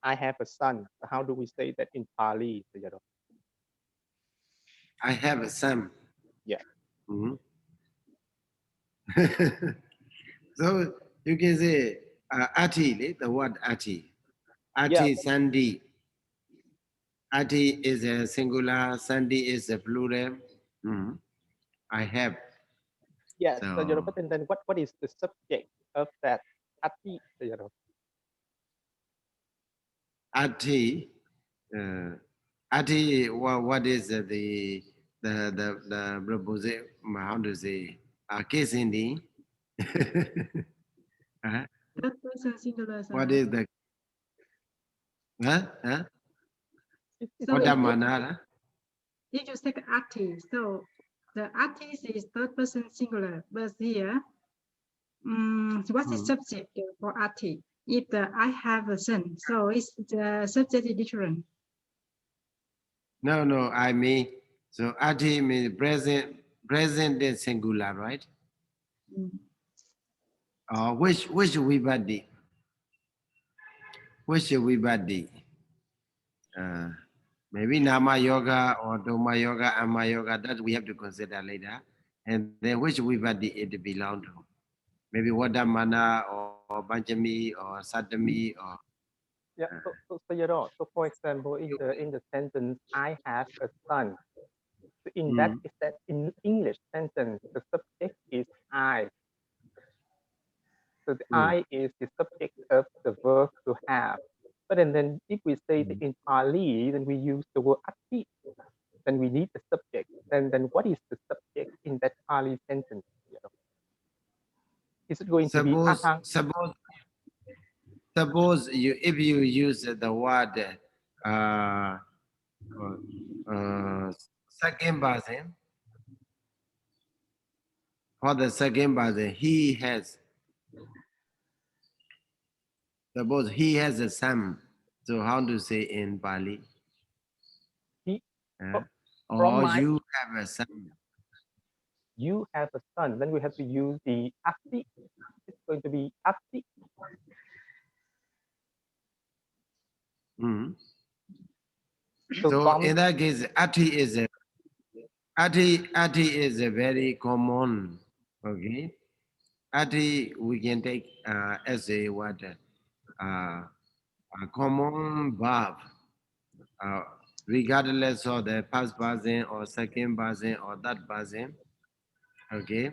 have a son. How do we say that in Pali, Sayadaw? I have a son. Yeah. Mhm. So you can say ati, the word ati. Ati Yeah. sandi. Ati is a singular, sandi is a plural. Mhm. I have. Yes, So but then what is the subject of that ati, ati, ati. What is the proposal? How to say? Case ending. Third person singular. What is the? Huh? So What if that manner? if you take artist, so the artist is third person singular, but here, what's the subject for artist? If I have a son, so it's the subject is different. No. I mean, so ati means present is singular, right? Which vibhati? Which vibhati? Maybe nama yoga or dhamma yoga, amma yoga. That we have to consider later. And then which vibhati it belong to? Maybe Vadamana or Panchami or Satami or. Yeah. So for example, in the sentence, I have a son. So in that in English sentence, the subject is I. So the I is the subject of the verb to have. But then if we say that in Pali, then we use the word ati. Then we need the subject. Then what is the subject in that Pali sentence? Is it going to be ahang? Suppose if you use the word second person, for the second person, he has. Suppose he has a son. So how to say in Pali? Or you have a son. You have a son. Then we have to use the ati. It's going to be ati. So in that case, ati is a very common. Okay, ati we can take as a what a common verb, regardless of the past person or second person or that person. Okay,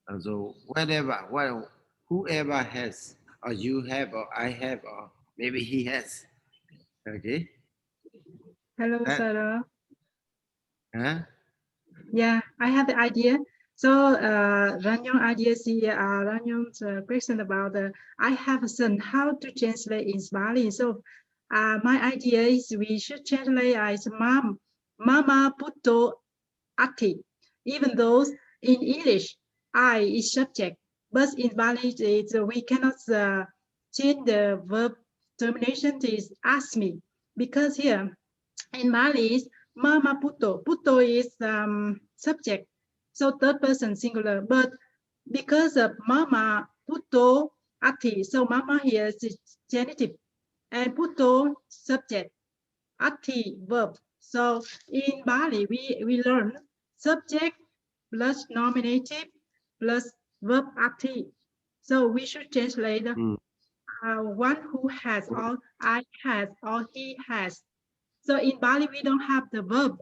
and so whoever has, or you have, or I have, or maybe he has. Okay. Hello, Sarah. Huh? Yeah, I have the idea. So Ranyong idea is Ranyong's question about I have a son. How to translate in Bali? So my idea is we should translate as mama puto ati. Even though in English I is subject, but in Bali we cannot change the verb termination to ask me, because here in Bali mama puto. Puto is subject, so third person singular. But because of mama puto ati, so mama here is genitive and puto subject. ati verb. So in Bali, we learn subject plus nominative plus verb ati. So we should translate one who has or I has or he has. So in Bali, we don't have the verb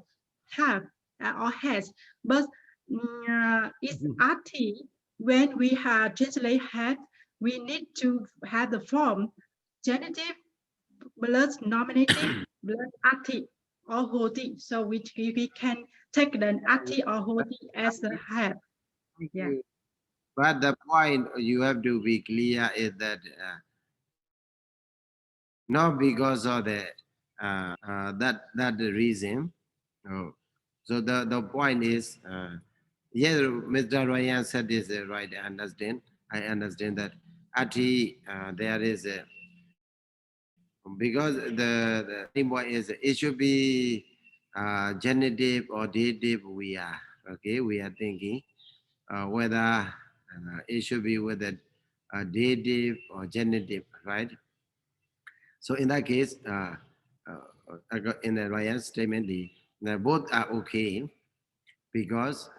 have or has, but it's ati. When we have translate had, we need to have the form genitive plus nominative plus ati or hoti. So we can take the ati or hoti as a have. Yeah. But the point you have to be clear is that not because of the that the reason. Oh. So the point is, yes, Mr. Ryan said this right. I understand that ati there is a because the main point is it should be genitive or dative. We are thinking whether it should be with a dative or genitive, right? So in that case, in the Ryan statement, both are okay because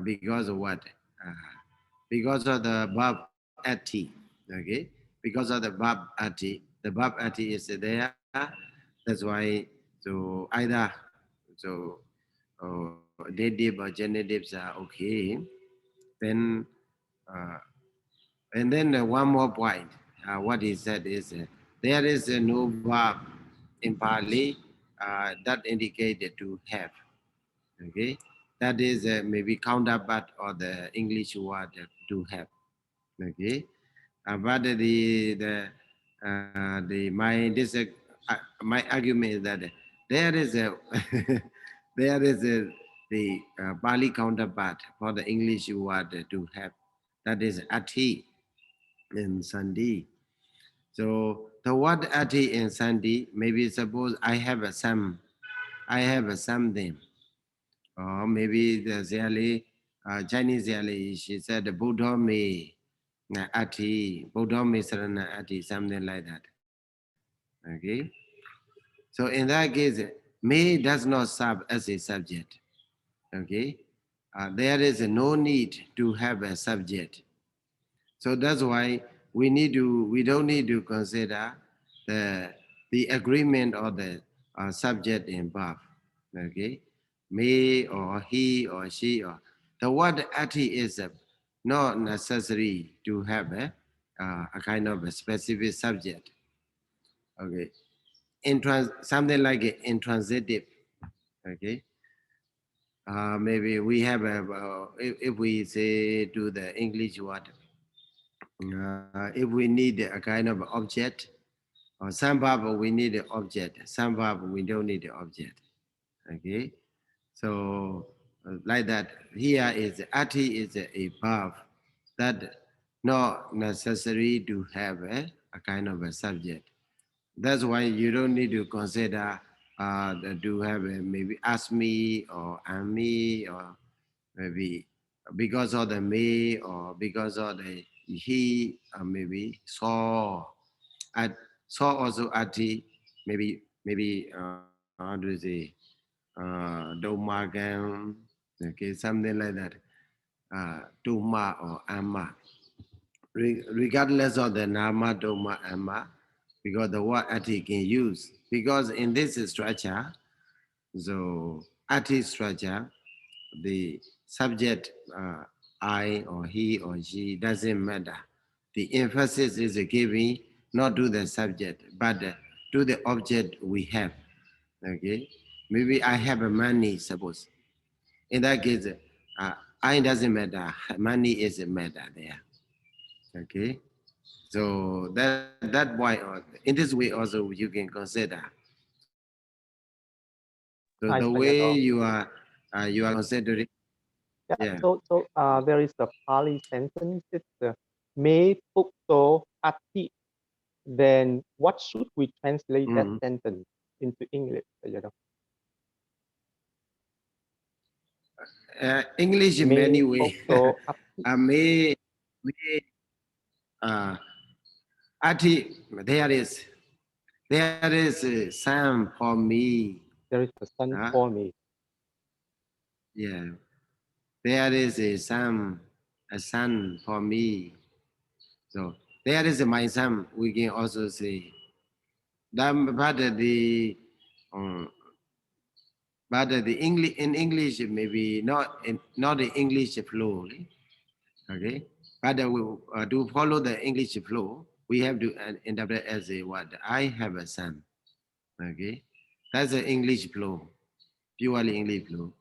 because of what? Because of the verb ati. Okay, because of the verb ati. The verb ati is there. That's why. So either dative or genitives are okay. Then and then one more point. What he said is there is a no verb in Pali that indicated to have. Okay, that is maybe counterpart or the English word to have. Okay, but my argument is that there is a there is the Pali counterpart for the English word to have. That is ati in Sandi. So the word ati in Sandi, maybe suppose I have a something. Or maybe the Zali, Chinese Zali, she said Buddha me ati, Buddha me sarana ati, something like that. Okay. So in that case, me does not serve as a subject. Okay. There is no need to have a subject. So that's why we don't need to consider the agreement or the subject above. Okay, me or he or she or the word ati is not necessary to have a kind of a specific subject. Okay, something like intransitive. Okay, maybe we have if we say to the English word. If we need a kind of object, or some verb we need an object, some verb we don't need an object. Okay, so like that. Here is ati is a verb that not necessary to have a kind of a subject. That's why you don't need to consider to have maybe ask me or am me or maybe because of the me or because of the he maybe saw at saw also ati maybe how do you say domagan, okay, something like that, doma or amma, regardless of the nama doma amma, because the word ati can use because in this structure, so ati structure, the subject I or he or she doesn't matter. The emphasis is given not to the subject but to the object we have. Okay, maybe I have a money. Suppose in that case, I doesn't matter. Money is a matter there. Okay, so that why in this way also you can consider. So Hi, the way Sayadaw. you are considering, Yeah, yeah. so there is a Pali sentence. It's me pukto ati. Then what should we translate that Mhm. sentence into English, Sayadaw? English in many Me ways. pukto ati. May ati, there is. There is a sun for me. There is a sun for me. Yeah. There is a sun for me. So there is my son. We can also say that, um, but the English in English maybe not the English flow. Okay, but to follow the English flow, we have to interpret as a what? I have a son. Okay, that's the English flow, purely English flow.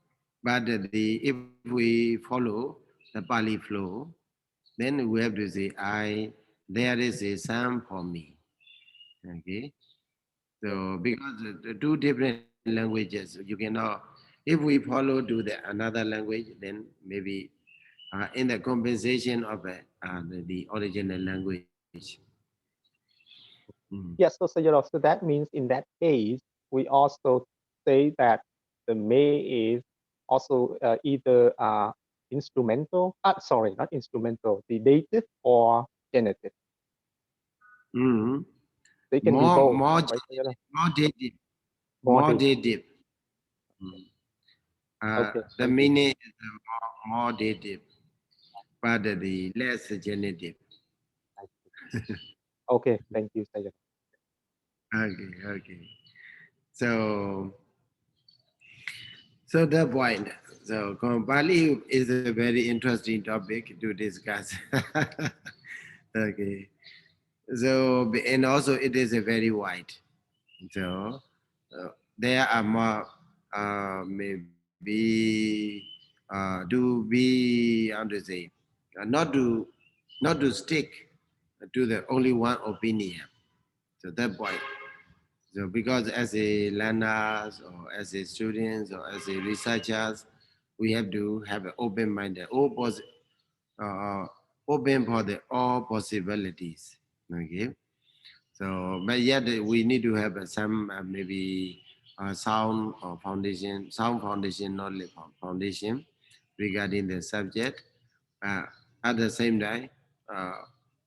But if we follow the Pali flow, then we have to say there is a son for me. Okay, so because the two different languages, you cannot. If we follow to the another language, then maybe in the compensation of the original language. Mm. Yes, so Sayadaw, so that means in that case, we also say that the may is also either instrumental, sorry, not instrumental, the dative or genitive. Mm. They can be both, More right, Sayadaw? dative. More More dative. dative. Mm. Okay, The thank you. meaning is more dative, but the less genitive. Okay, thank you, Sayadaw. Okay. So the point. So Pali is a very interesting topic to discuss. Okay. So and also it is a very wide. So there are more maybe to be how to say not to stick to the only one opinion. So that point. So because as a learners or as a students or as a researchers, we have to have an open minded, uh, open for the all possibilities. Okay. So, but yet we need to have some maybe sound foundation, knowledge foundation regarding the subject. Uh, at the same time, uh,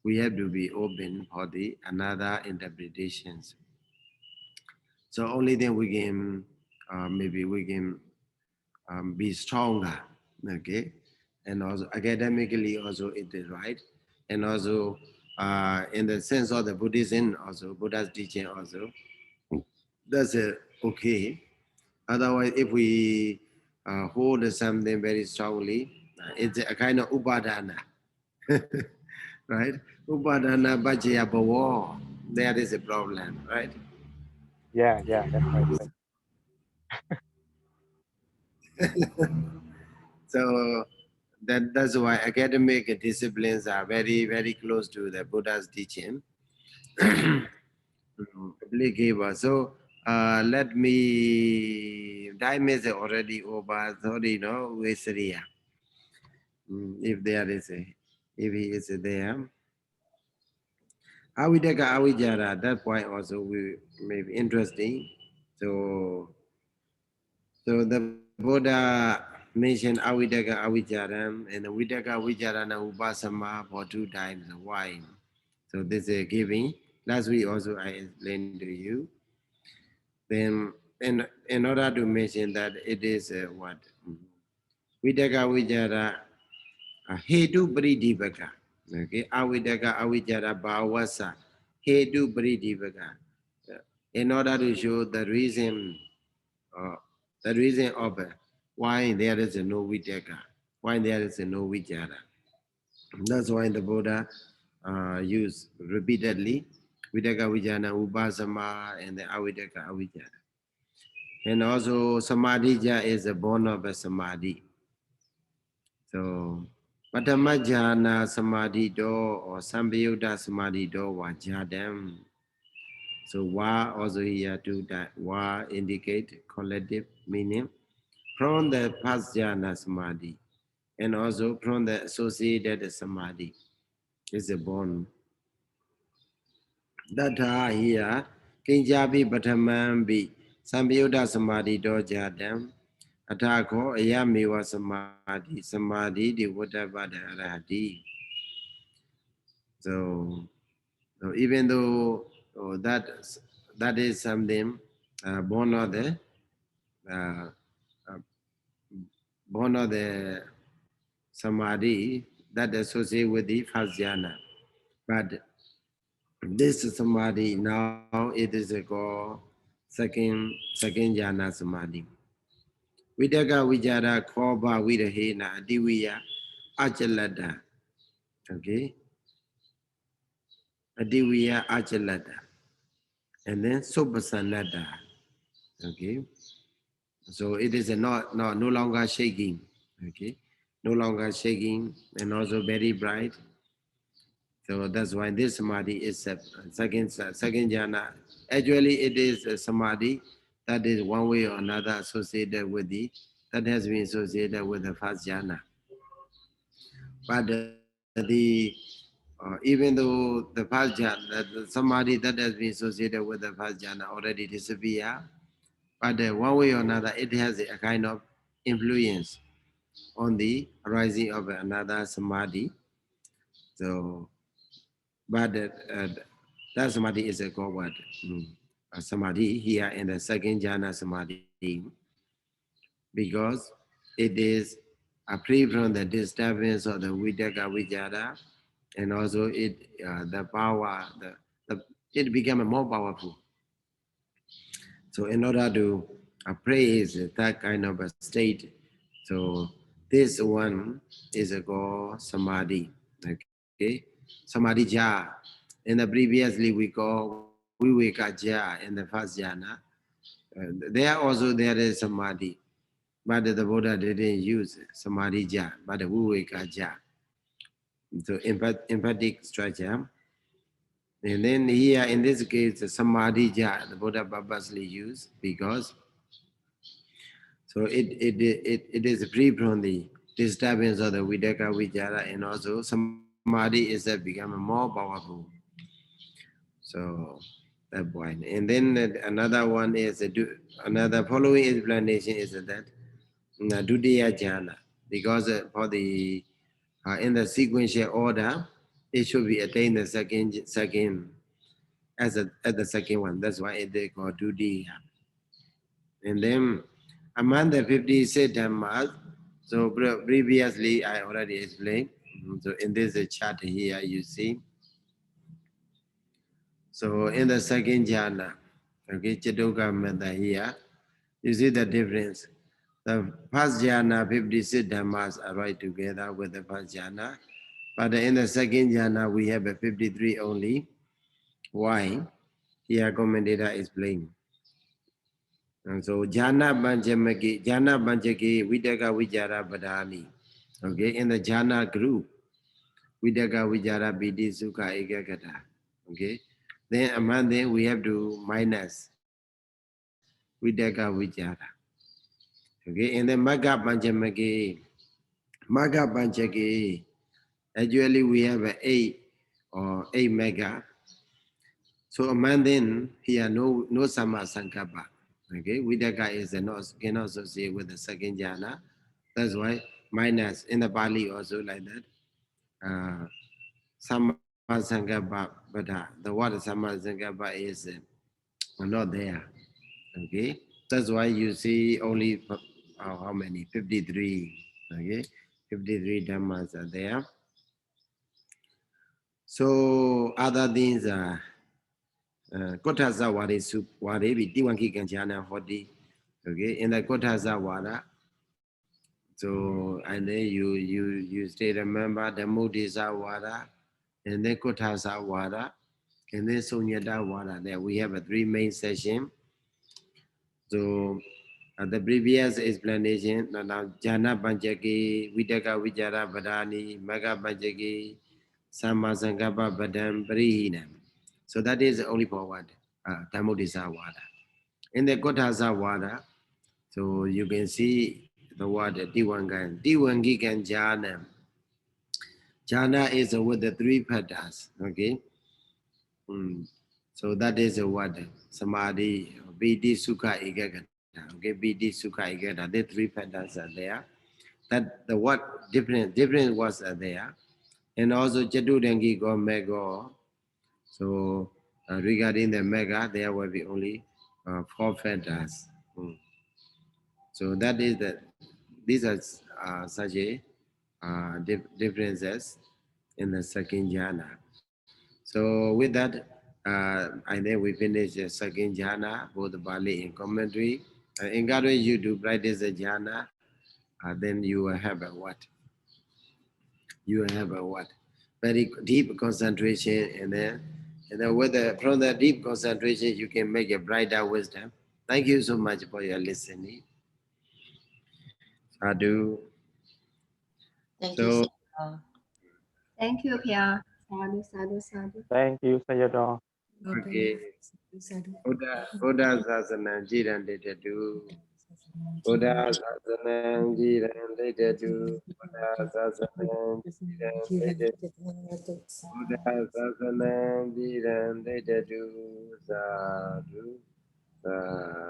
we have to be open for the another interpretations. So only then we can maybe we can be stronger. Okay, and also academically also it is right, and also in the sense of the Buddhism also Buddha's teaching also that's okay. Otherwise, if we hold something very strongly, it's a kind of upadana, right? Upadana bhajya bhava. That is a problem, right? Yeah, that's right. So that's why academic disciplines are very, very close to the Buddha's teaching. Applicable. So let me, time is already over. Sorry, no, Vesariya. If there is if he is there. Avidaka Avijara, that point also will may be interesting. So the Buddha mentioned Avidaka Avijaram and Avidaka Avijarana Upasama for 2 times. Why? So this is giving. Last week also I explained to you. Then in order to mention that it is what? Vidaka Vijara Hetu Pridivaka. Okay, Avidaka Avijara Bhavasa Hetu Pridivaka. In order to show uh, the reason of why there is no Vidaka, why there is no Vijara. That's why the Buddha used repeatedly Vidaka Vijana Upasama and the Avidaka Avijara. And also Samadhija is born of a Samadhi. So Patamajana Samadhi do or Sambhayuddha Samadhi do Vajadam. So Wa also here to that Wa indicate collective meaning from the past jhana Samadhi and also from the associated Samadhi is a born. That here Kinjabi Patamambi Sambhayuddha Samadhi do Jadam Atako Ayamiwa Samadhi di Vatavada Arahati. So even though that is something born of the samadhi that associate with the first jhana. But this samadhi now it is called second jhana samadhi. Vidaka vijara khoba vidahena adiviya achalada. Okay, adiviya achalada, and then supasanada. Okay, so it is no longer shaking. Okay, no longer shaking, and also very bright. So that's why this samadhi is a second jhana. Actually, it is a samadhi that is one way or another associated with that has been associated with the first jhana. But even though the first jhana, the samadhi that has been associated with the first jhana already disappear, but one way or another, it has a kind of influence on the arising of another samadhi. So, but that samadhi is called what? A samadhi here in the second jhana samadhi, because it is free from the disturbance of the vidaka vijara, and also the power, it became more powerful. So in order to appraise that kind of a state, so this one is called samadhi. Okay, samadhi ja. In the previously we call viveka ja in the first jhana. There is samadhi, but the Buddha didn't use samadhi ja, but viveka ja. So emphatic structure. And then here in this case, samadhi ja, the Buddha purposely used because so it is free from the disturbance of the vidaka vijara, and also samadhi is become more powerful. So that point. And then another one is another following explanation is that dutiya jhana, because for the in the sequential order, it should be attained the second as the second one. That's why it is called dutiya. And then among the 56 dhammas, so previously I already explained. So in this chart here you see. So in the second jhana, okay, cittuppādakaṇḍaṃ method here, you see the difference. The first jhana, 56 dhammas are right together with the first jhana. But in the second jhana, we have a 53 only. Why? Here commentator explained. And so jhana panchaki vidaka vijara badhani. Okay, in the jhana group, vidaka vijara piti sukha ekagata. Okay, then among them we have to minus vidaka vijara. Okay, and then magga panchaki, actually we have eight mega. So among them here no samma sankappa. Okay, vidaka is cannot associate with the second jhana. That's why minus in the Pali also like that. Samma sankappa, but the word samma sankappa is not there. Okay, that's why you see only how many? 53. Okay, 53 dhammas are there. So other things are Kotasa Warevi Diwanki Kanchana 40. Okay, in the Kotasa Wara. So and then you still remember the Mudisa Wara, and then Kotasa Wara, and then Sunyata Wara. There we have a 3 main session. So the previous explanation, now Jana Panchaki, Vidaka Vijara Badani, Maga Panchaki, Samma Sankappa Badam Parihinam. So that is only for what? Dhammudisa Wada. In the Kotasa Wada, so you can see the word Diwangan. Diwangikan Jana. Jana is with the 3 padas. Okay. So that is a word. Samadhi, Piti Sukha Ekagata. Okay, Piti Sukha Ekagata. The 3 padas are there. That the what different words are there. And also Chaturangi Go Mego. So regarding the mega, there will be only 4 factors. So that is these are such a differences in the second jhana. So with that, I think we finish the second jhana, both Bali and commentary. I encourage you to practice the jhana, then you will have a what? You will have a what? Very deep concentration, and then from the deep concentration, you can make a brighter wisdom. Thank you so much for your listening. Sadhu. Thank So, you. Thank you, Pia. Sadhu, sadhu, sadhu. Thank you, Sayadaw. okay. Buddha Sasana Jiran Ditadu. Buddha Sasana Jiran Ditadu. Buddha Sasana Jiran Ditadu. Buddha Sasana Jiran Ditadu. Sadhu. Sadhu.